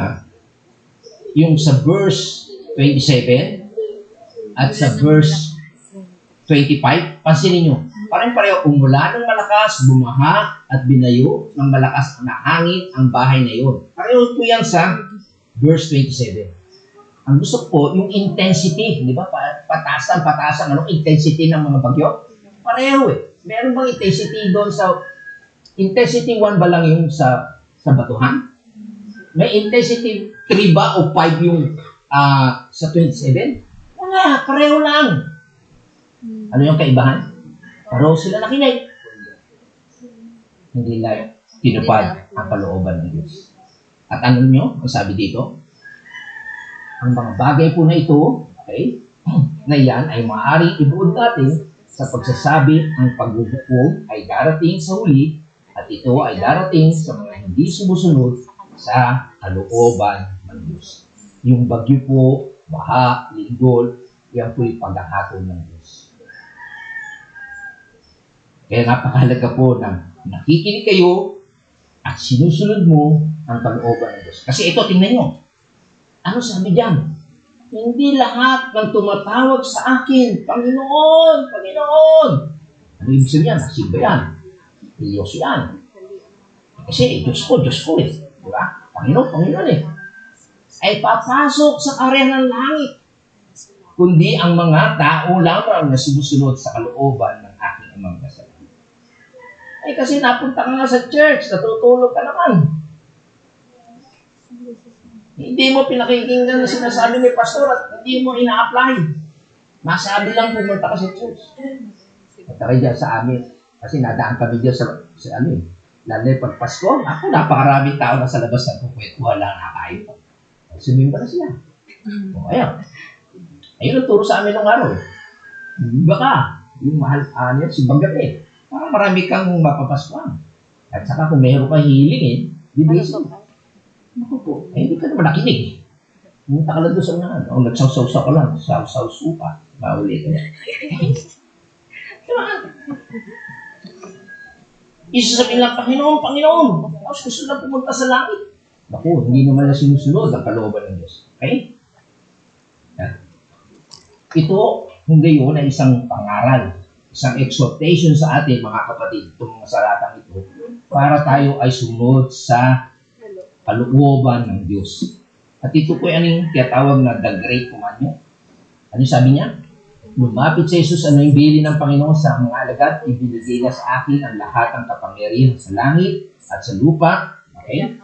Yung sa verse 27 at sa verse 25, pansinin niyo. Parang pareho, umulan ng malakas, bumaha at binayo ng malakas na hangin ang bahay na iyon. Pareho po yan sa verse 27. Ang gusto ko, yung intensity, di ba? Patasan, intensity ng mga bagyo. Pareho Meron bang intensity doon sa, intensity 1 ba lang yung sa batuhan? May intensity 3 ba o 5 yung sa 27? Wala, pareho lang. Ano yung kaibahan? Pareho sila nakinig. Hindi lang tinupad ang kalooban ng Diyos. At ano nyo, ang sabi dito? Ang mga bagay po na ito, okay, na yan ay maaaring ibuod natin sa pagsasabi ang paghuhukom ay darating sa huli at ito ay darating sa mga hindi sumusunod sa kalooban ng Diyos. Yung bagyo po, baha, lindol, yan po yung paghahatol ng Diyos. Kaya napakahalaga po na nakikinig kayo at sinusunod mo ang kalooban ng Diyos. Kasi ito, tingnan nyo. Ano sabi diyan? Hindi lahat ng tumatawag sa akin, Panginoon, Panginoon. Ano ibig sabihin? Simba yan. Diyos yan. Kasi Diyos ko eh. Di ba? Panginoon eh. Ay papasok sa karya ng langit. Kundi ang mga tao lamang na sumusunod sa kalooban ng aking amang kasalanan. Ay kasi napunta ka nga sa church, natutulog ka naman. Hindi mo pinakikinggan ang sinasabi ni pastor at hindi mo ina-apply. Masabi lang pumunta ka sa church. Punta kayo dyan sa amin. Kasi nadaan kami dyan sa ano eh. Lalo na pag Pasko, ako napakaraming tao na sa labas na kukwentuhan lang nakakain. Sumimba na sila. O ayun. Ayun ang turo sa amin ng araw eh. Baka, yung mahal, si Bagat eh. Parang marami kang mapapaskuhan. At saka kung mayroon ka hiling eh, bibisin. Naku po, hindi ka naman nakinig eh. Pumunta ka lang doon sa mga, nagsawsaw ka lang, sawsaw supa, maulit ka yan. Diba? Isasabihin lang, Panginoon, Panginoon, tapos gusto na pumunta sa langit. Naku, hindi naman na sinusunod ang kalooban ng Diyos. Okay? Yan. Ito, hindi yun ay isang pangaral, isang exhortation sa atin, mga kapatid, itong mga salatang ito, para tayo ay sumunod sa kalooban ng Diyos. At ito po yung tiyatawag na The Great Commandment. Ano sabi niya? Lumapit sa Jesus, ano yung bili ng Panginoon sa mga alagad, ibinigay na sa akin ang lahat ng kapangyarihan sa langit at sa lupa. Okay?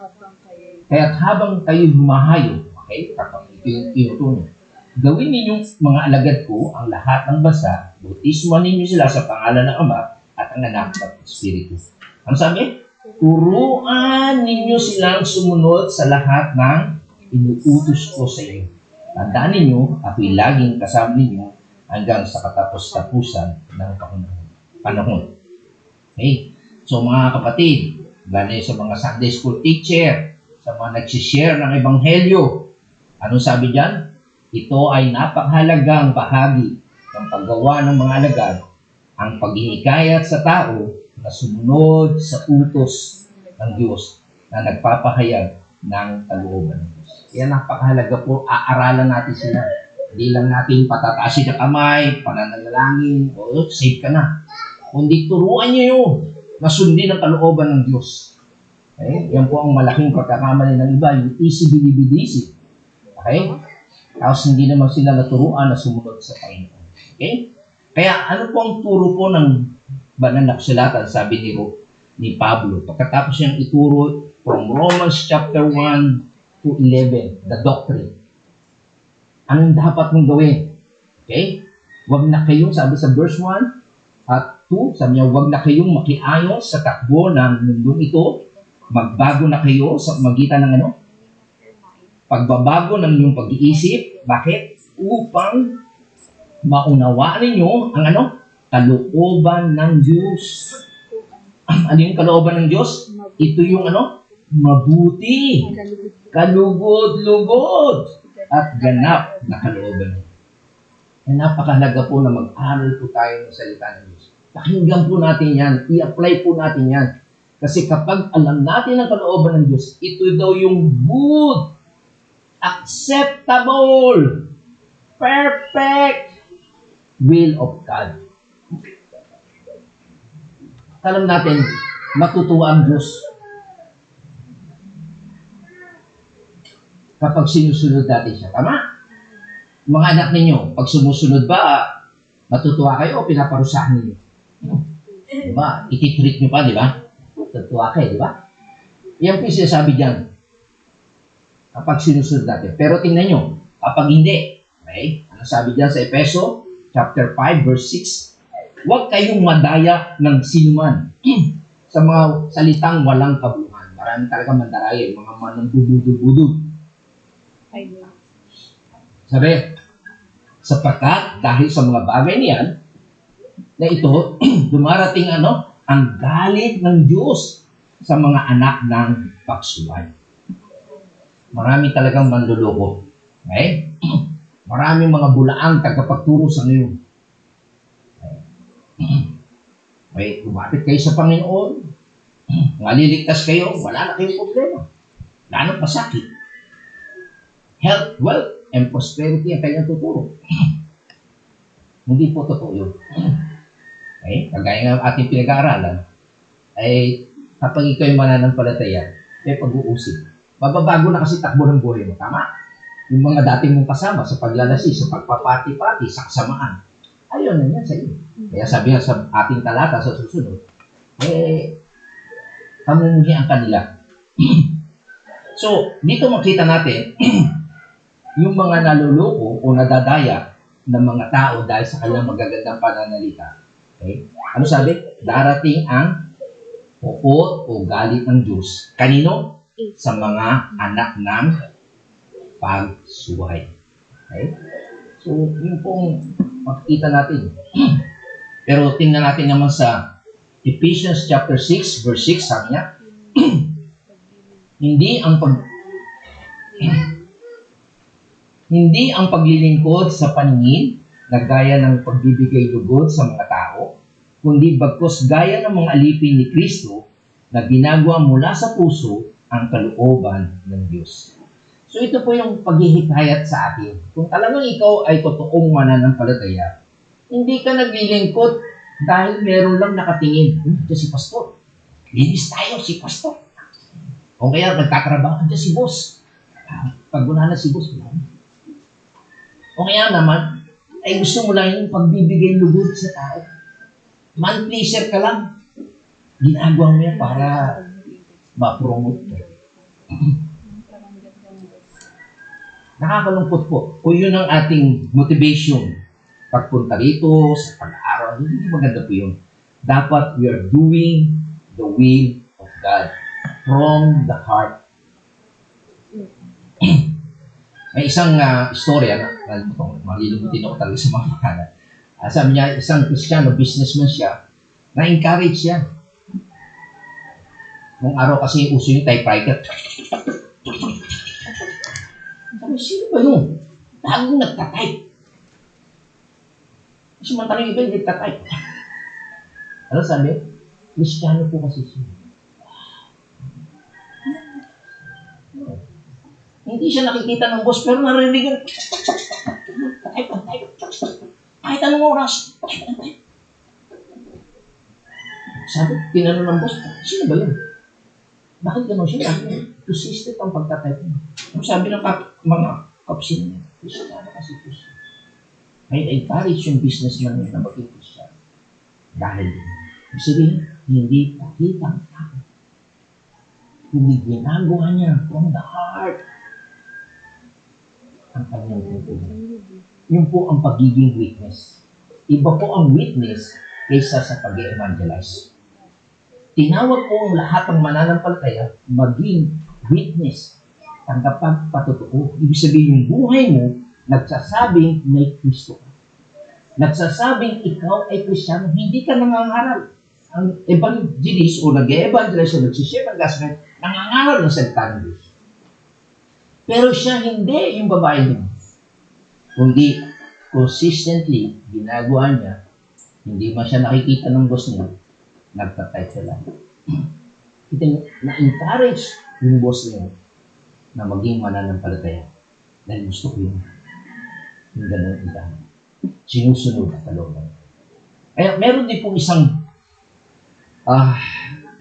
Kaya't habang kayo humahayo, okay? Kapag ito yung tinutunan, gawin ninyong mga alagad ko ang lahat ng bansa, bautismuhan ninyo sila sa pangalan ng Ama at ang Anak at Espiritu. Ano sabi? Turuan ninyo silang sumunod sa lahat ng inuutos ko sa inyo. Tandaan ninyo, ako'y laging kasama ninyo hanggang sa katapos-tapusan ng panahon. Okay? So mga kapatid, lalo sa mga Sunday School teacher, sa mga nagsishare ng Ebanghelyo, anong sabi dyan? Ito ay napakahalagang bahagi ng paggawa ng mga alagad, ang paghihikayat sa tao na sumunod sa utos ng Diyos na nagpapahayag ng kalooban ng Diyos. Yan napakahalaga po, aaralan natin sila. Hindi lang natin patataasin ang kamay, pananalangin, o save ka na. Kundi turuan nyo yun na sundin ang kalooban ng Diyos. Okay? Yan po ang malaking pagkakamali ng iba, yung easy-bilibidisi. Okay? Tapos hindi naman sila naturuan na sumunod sa Panginoon. Okay? Kaya ano po ang turo po ng banal na kasulatan, sabi ni Pablo, pagkatapos niyang ituro from Romans chapter 1 to 11, the doctrine. Anong dapat mong gawin? Okay? Huwag na kayong, sabi sa verse 1 at 2, sabi niya, huwag na kayong makiayon sa takbo ng mundong ito, magbago na kayo sa magitan ng ano? Pagbabago ng inyong pag-iisip. Bakit? Upang maunawaan ninyo ang ano? Kalooban ng Diyos. Ano yung kalooban ng Diyos? Ito yung ano? Mabuti, kalugod-lugod, at ganap na kalooban. Ay napakahalaga po na mag-aral po tayo ng salita ng Diyos. Pakinggan po natin yan, i-apply po natin yan. Kasi kapag alam natin ang kalooban ng Diyos, ito daw yung good, acceptable, perfect will of God. Alam natin, matutuwa ang Diyos kapag sinusunod natin siya. Tama? Mga anak ninyo, pag sumusunod ba, matutuwa kayo o pinaparusahan ninyo? Diba? Ititreat nyo pa, di ba? Matutuwa kayo, di ba? Yan po yung sinasabi dyan. Kapag sinusunod natin. Pero tingnan nyo, kapag hindi, okay? Ano sabi dyan sa Efeso, chapter 5, verse 6, huwag kayong madaya ng sinuman sa mga salitang walang kabuuan. Marami talaga mandaraya, mga manang bubudod-budod. Sabi, sapagkat dahil sa mga bagay niyan, na ito, dumarating ano, ang galit ng Diyos sa mga anak ng paksuhan. Marami talagang manluloko. Okay? Maraming mga bulaang tagapagturo sa ngayon. Okay, lumapit kayo sa Panginoon, maliligtas kayo, wala na kayong problema. Wala nang pasakit. health, wealth, and prosperity ang kanyang tuturo. Hindi po totoo yun. Okay? Kagaya ng ating pinag-aaralan, ay kapag ikaw yung mananampalataya, may pag-uusig. Mababago na kasi takbo ng buhay mo. Tama? Yung mga dating mong kasama sa paglalasi, sa pagpapati-pati, sa kasamaan. Ayun na yan sa iyo. Kaya sabi nga sa ating talata sa susunod, kamumuhi ang kanila. So, dito makita natin, yung mga naluloko o nadadaya ng mga tao dahil sa kanilang magagandang pananalita. Okay? Ano sabi? Darating ang pupot o galit ng Diyos. Kanino? Sa mga anak ng pagsuway. Okay? So, yun pong makikita natin. Pero tingnan natin naman sa Ephesians chapter 6, verse 6, sabi niya, hindi ang paglilingkod sa paningin na gaya ng pagbibigay lugod sa mga tao, kundi bagkus gaya ng mga alipin ni Kristo na ginagawa mula sa puso ang kalooban ng Diyos. So ito po yung paghihikayat sa atin. Kung talagang ikaw ay totoong mananampalataya, hindi ka naglilingkod dahil meron lang nakatingin. Diyan si Pastor. Linis tayo, si Pastor. O kaya nagtatrabaho, diyan si Boss. Pag wala na si Boss, wala na. O kaya naman, ay gusto mo lang yung pagbibigay lugod sa tao. Man pleaser ka lang. Ginagawa mo yan para ma-promote ka. Nakakalungkot po. Kung yun ang ating motivation, pagpunta rito, sa pag-aaral, hindi maganda po yun. Dapat we are doing the will of God from the heart. May isang istorya, malilimutin ako talaga sa mga makanan. Sabi niya, isang Kristiyano, businessman siya, na-encourage siya. Nung araw kasi uso yung typewriter. Sabi, sino ba yun? Lagong nagtatype. Samantalang iba yung nagtatype. Ano sabi? Kristiyano po kasi siya. Hindi siya nakikita ng boss, pero narinig yung type. Kahit anong oras, type. Sabi, tinanong ng boss, sino ba yun? Bakit gano'n siya? Persistent ang pagtatype niya. Sabi ng mga kapsin niya, Kristiyano kasi po siya. May encourage yung businessman niya na maging Kristiyano. Dahil sabihin, hindi pakita ang tao. Hindi ginagawa niya from the heart ang kanyang tutunan. Yun po ang pagiging witness. Iba po ang witness kaysa sa pag-evangelize. Tinawag po ang lahat ng mananampalataya maging witness. Tanggapang patotoo. Ibig sabihin yung buhay mo, nagsasabing may Kristo ka. Nagsasabing ikaw ay Kristiyano, hindi ka nangangaral. Ang evangelist o nag-evangelize o nagsishare ng gospel, nangangaral ng salita ng Diyos. Pero siya hindi yung babae niya. Kundi consistently ginagawa niya, hindi man siya nakikita ng boss niya, nagtatype siya lang. Ito na-encourage yung boss niya na maging mananampalataya. Dahil gusto ko yung ganun ilan. Sinusunod at kalooban. Kaya meron din po isang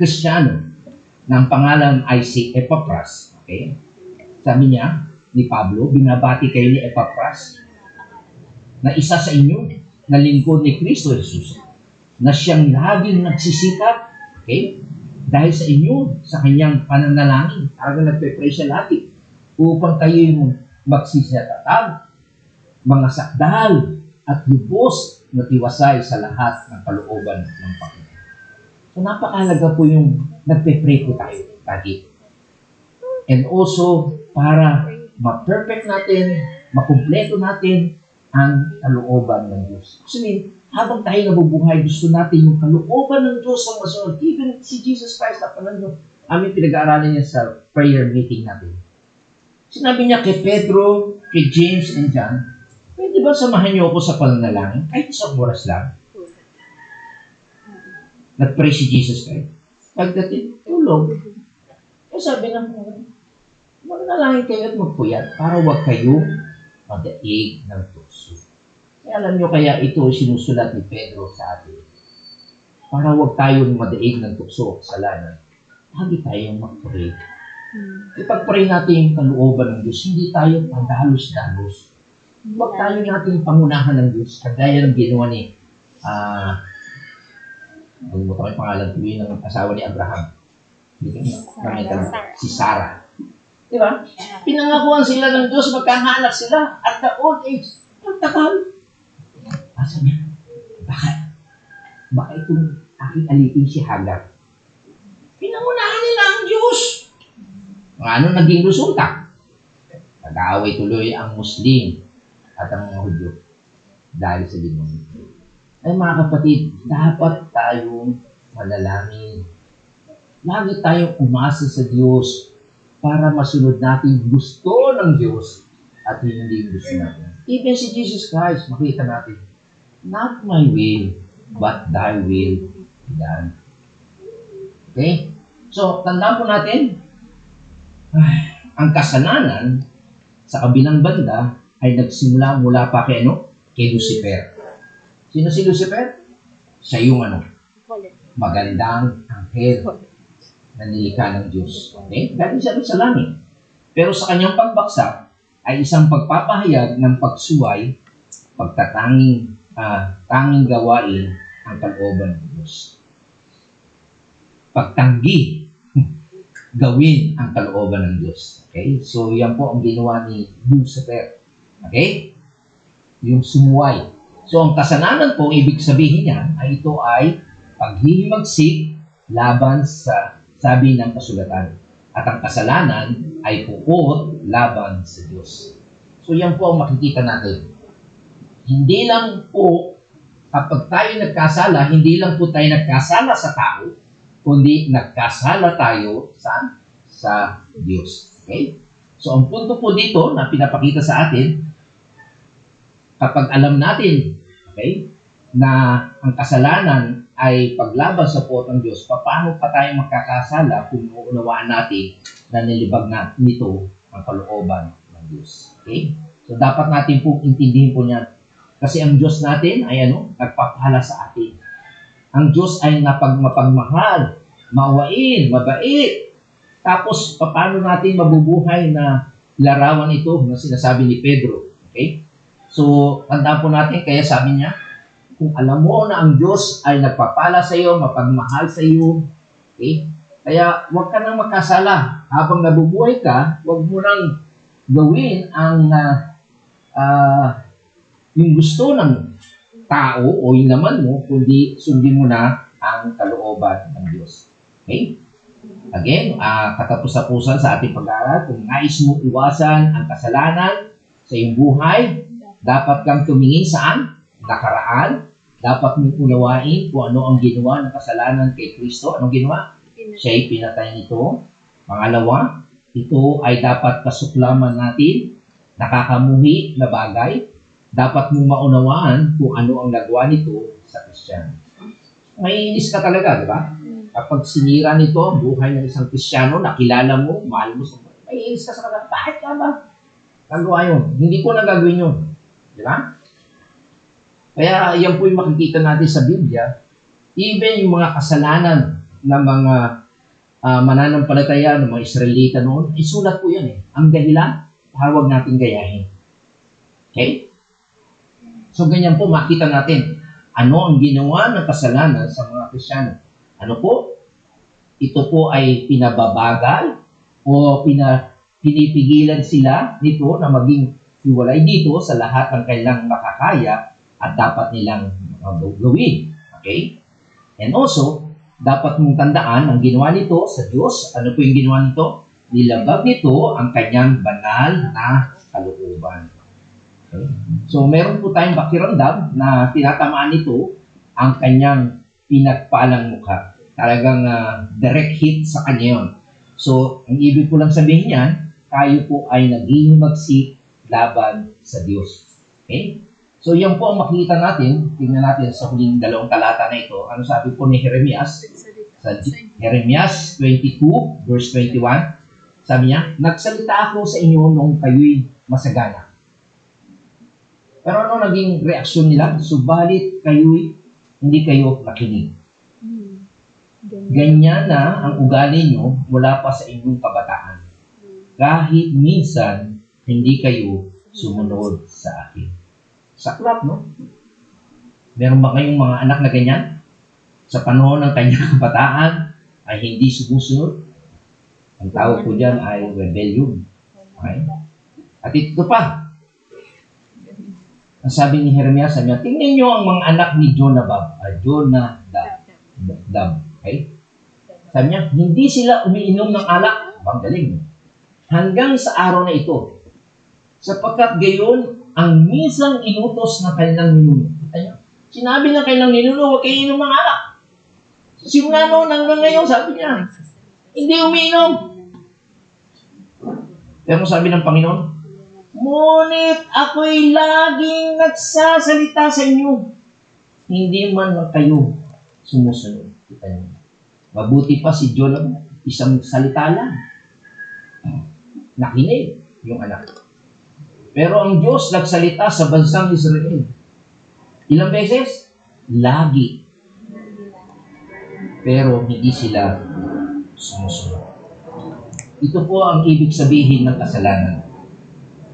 Kristiyano na ang pangalan ay si Epaphras. Okay? Sabi niya, ni Pablo, binabati kayo ni Epaphras na isa sa inyo na lingkod ni Kristo Jesus na siyang laging nagsisikap, okay? Dahil sa inyo, sa kanyang pananalangin, talagang nagpe-pray siya lagi upang kayo yung magsisiyatatag, mga sakdal at lubos na tiwasay sa lahat ng kalooban ng Panginoon. So napakahalaga po yung nagpe-pray po tayo lagi. And also, para ma-perfect natin, makumpleto natin ang kalooban ng Diyos. Kasi habang tayo nabubuhay, gusto natin yung kalooban ng Diyos ang masunod. Even si Jesus Christ, aming pinag-aaralan niya sa prayer meeting natin. Sinabi niya kay Pedro, kay James, and John, pwede ba samahan niyo ako sa pananalangin? Kahit isang oras lang. Nag-pray si Jesus Christ. Pagdating, tulog. Sabi ng mga manalangin kayo at magpuyat para huwag kayong madaig ng tukso. Kaya alam nyo, kaya ito sinusulat ni Pedro sa atin. Para huwag tayong madaig ng tukso o kasalanan, lagi tayong mag-pray. Ipag-pray natin yung kalooban ng Diyos, hindi tayo padalos-dalos. Huwag tayo natin pangunahan ng Diyos, kagaya ng ginawa ni ano ko yung pangalan ko yun ng asawa ni Abraham. Si Sarah. Di ba? Pinangakuan sila ng Diyos, magkakaanak sila at the old age. Pagtakal. Sabi niya, baka itong aking alipin si Hagar. Pinangunahan nila ang Diyos. Ano naging resulta? Nag-aaway tuloy ang Muslim at ang mga Hudyo dahil sa ginong. Ay mga kapatid, dapat tayong manalangin. Lagi tayong umasa sa Diyos para masunod natin gusto ng Diyos at hindi gusto natin. Even si Jesus Christ, makita natin, not my will, but thy will be done. Okay? So, tandaan po natin, ang kasalanan sa kabilang banda ay nagsimula mula pa kay Kay Lucifer. Sino si Lucifer? Siya yung magandang anghel na nilikha ng Diyos. Okay? Dahil siya sa langit. Pero sa kanyang pagbagsak ay isang pagpapahayag ng pagsuway, pagtatanging tanging gawain ang kalooban ng Diyos. Pagtanggi, gawin ang kalooban ng Diyos. Okay? So, yan po ang ginawa ni Lucifer. Okay? Yung sumuway. So, ang kasalanan po, ibig sabihin niya, ay ito ay paghihimagsik laban sa sabi ng kasulatan. At ang kasalanan ay puot laban sa Diyos. So, yan po ang makikita natin. Hindi lang po, kapag tayo nagkasala, hindi lang po tayo nagkasala sa tao, kundi nagkasala tayo sa Diyos. Okay? So, ang punto po dito na pinapakita sa atin, kapag alam natin, okay, na ang kasalanan ay paglaban sa puot ng Diyos, paano pa tayo magkakasala kung uunawaan natin na nilibag na nito ang kalooban ng Diyos. Okay? So, dapat natin po intindihin po niyan. Kasi ang Diyos natin ay nagpapahala sa atin. Ang Diyos ay mapagmahal, mawain, mabait. Tapos, paano natin mabubuhay na larawan ito na sinasabi ni Pedro? Okay? So, tandaan po natin, kaya sabi niya, kung alam mo na ang Diyos ay nagpapala sa iyo, mapagmahal sa iyo, okay? Kaya huwag ka nang magkasala. Habang nabubuhay ka, huwag mo nang gawin ang yung gusto ng tao o yung laman mo, kundi sundin mo na ang kalooban ng Diyos. Okay? Again, katapos-tapusan sa ating pag-aaral, kung nais mo iwasan ang kasalanan sa iyong buhay, dapat kang tumingin saan? Nakaraan. Dapat mong unawain kung ano ang ginawa ng kasalanan kay Kristo. Anong ginawa? Siya'y pinatay nito. Pangalawa, ito ay dapat kasuklaman natin, nakakamuhi na bagay. Dapat mong maunawaan kung ano ang nagawa nito sa Kristiyano. Maiinis ka talaga, di ba? Kapag sinira nito ang buhay ng isang Kristiyano, nakilala mo, mahal mo sa buhay, maiinis ka sa kanila. Bakit ka ba? Nagawa yun. Hindi ko na gagawin yun. Di ba? Kaya yan po yung makikita natin sa Biblia. Even yung mga kasalanan ng mga mananampalataya, ng mga Israelita noon, isulat po yan eh. Ang dahilan, huwag natin gayahin. Okay? So ganyan po, makita natin ano ang ginawa ng kasalanan sa mga Kristiyano. Ano po? Ito po ay pinababagal o pinipigilan sila nito na maging hiwalay dito sa lahat ng kailang makakaya at dapat nilang gawin. Okay? And also, dapat mong tandaan ang ginawa nito sa Diyos. Ano po yung ginawa nito? Nilabag nito ang kanyang banal na kalooban. Okay? So, meron po tayong pakiramdam na tinatamaan nito ang kanyang pinagpalang mukha. Talagang direct hit sa kanya yun. So, ang ibig ko lang sabihin yan, tayo po ay naghihimagsik laban sa Diyos. Okay? So, yan po ang makikita natin. Tingnan natin sa huling dalawang talata na ito. Ano sabi po ni Jeremias? Sa Jeremias 22, verse 21, Sabi niya, nagsalita ako sa inyo nung kayo'y masagana. Pero ano naging reaksyon nila? Subalit hindi kayo nakinig. Ganyan na ang ugali nyo mula pa sa inyong kabataan. Kahit minsan, hindi kayo sumunod sa akin. Saklap, no? Meron ba kayong mga anak na ganyan? Sa panahon ng kanyang kabataan ay hindi sumusunod? Ang tawag ko dyan ay rebellion. Okay? At ito pa. Ang sabi ni Jeremias, sabi niya, tingnan nyo ang mga anak ni Jonadab. Okay? Sabi niya, hindi sila umiinom ng alak. Ang galing. Hanggang sa araw na ito. Sapagkat gayon, ang misang inutos na kanilang ninuno. Sinabi ng kanilang ninuno, huwag kayo inom ng alak. Simula noon hanggang ngayon, sabi niya, hindi umiinom. Pero sabi ng Panginoon, ngunit ako'y laging nagsasalita sa inyo. Hindi man lang kayo sumusunod. Kita niyo. Mabuti pa si Jonah, isang salita lang. Nakinig yung anak. Pero ang Diyos nagsalita sa bansang Israel. Ilang beses? Lagi. Pero hindi sila sumusunod. Ito po ang ibig sabihin ng kasalanan.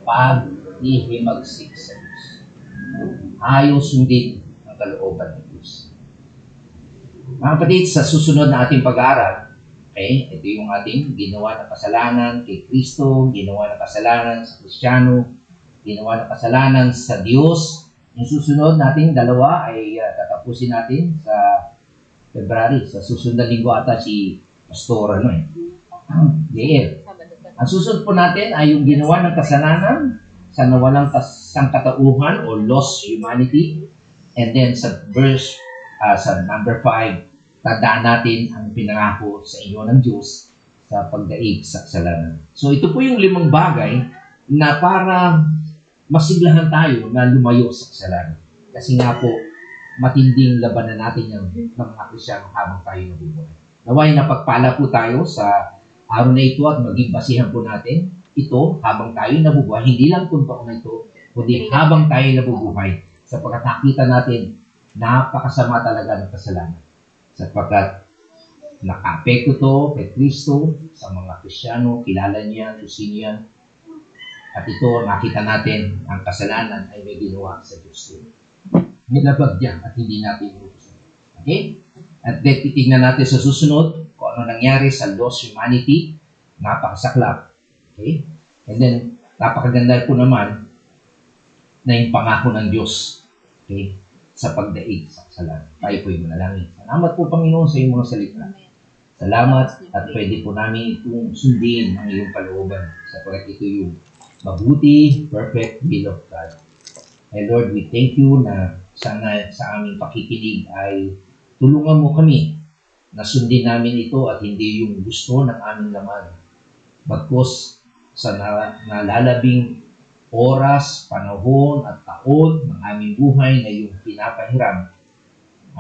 Pag-ihimagsik sa Diyos. Ayaw sundin ang kalooban ng Diyos. Mga kapatid, sa susunod na ating pag-aaral, okay, ito yung ating ginawa na kasalanan kay Kristo, ginawa na kasalanan sa Kristiyano, ginawa na kasalanan sa Diyos. Yung susunod nating dalawa ay tatapusin natin sa February. Sa susunod na linggo ata si Pastor Gael. Ang susunod po natin ay yung ginawa ng kasalanan sa nawalang sangkatauhan o lost humanity. And then sa verse, sa number 5, tandaan natin ang pinangako sa inyo ng Diyos sa pagdaig sa kasalanan. So ito po yung 5 bagay na para masiglahan tayo na lumayo sa kasalanan. Kasi nga po, matinding labanan natin yung mga Kristiyano habang tayo nabubuhay. Naway napagpala po tayo sa araw na ito at maging basihan po natin ito habang tayo nabubuhay. Hindi lang kung taon na ito, kundi habang tayo nabubuhay. Sapagkat nakita natin, napakasama talaga ng kasalanan. Sapagkat naka-apekto to kay Kristo sa mga Kristiyano, kilala niya, sino yan. At ito, nakita natin, ang kasalanan ay may ginawa sa Diyos. Nilabag yan at hindi natin inutusan. Okay? At then, titignan natin sa susunod kung ano nangyari sa lost humanity. Napakasaklap. Okay? And then, napakaganda po naman na yung pangako ng Diyos. Okay? Sa pagdaig sa kasalanan. Tayo po'y manalangin. Salamat po, Panginoon, sa iyong mga salita. Salamat at pwede po namin itong sundin ang iyong kalooban. Sapagkat ito yung mabuti, perfect will of God. And Lord, we thank you na sana sa aming pakikinig ay tulungan mo kami na sundin namin ito at hindi yung gusto ng aming laman. Bagkus sa nalalabing oras, panahon at taon ng aming buhay na yung pinapahiram,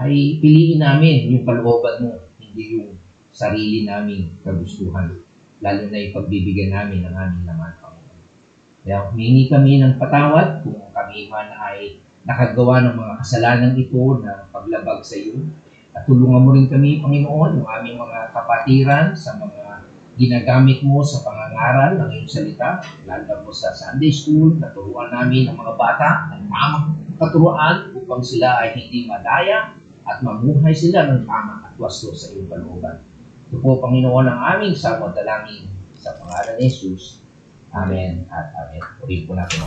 ay piliin namin yung kalooban mo, hindi yung sarili naming kagustuhan, lalo na yung pagbibigyan namin ng aming laman. Kaya humingi kami ng patawad kung kami man ay nakagawa ng mga kasalanan ito na paglabag sa iyo. At tulungan mo rin kami, Panginoon, yung aming mga kapatiran sa mga ginagamit mo sa pangangaral ng iyong salita, lalo mo sa Sunday School, naturuan namin ang mga bata ng tamang katuruan upang sila ay hindi madaya at mamuhay sila ng tama at wasto sa iyong kalooban. Ito po, Panginoon, ang aming dalangin sa pangalan ni Jesus. Amen at amen. Purihin po natin.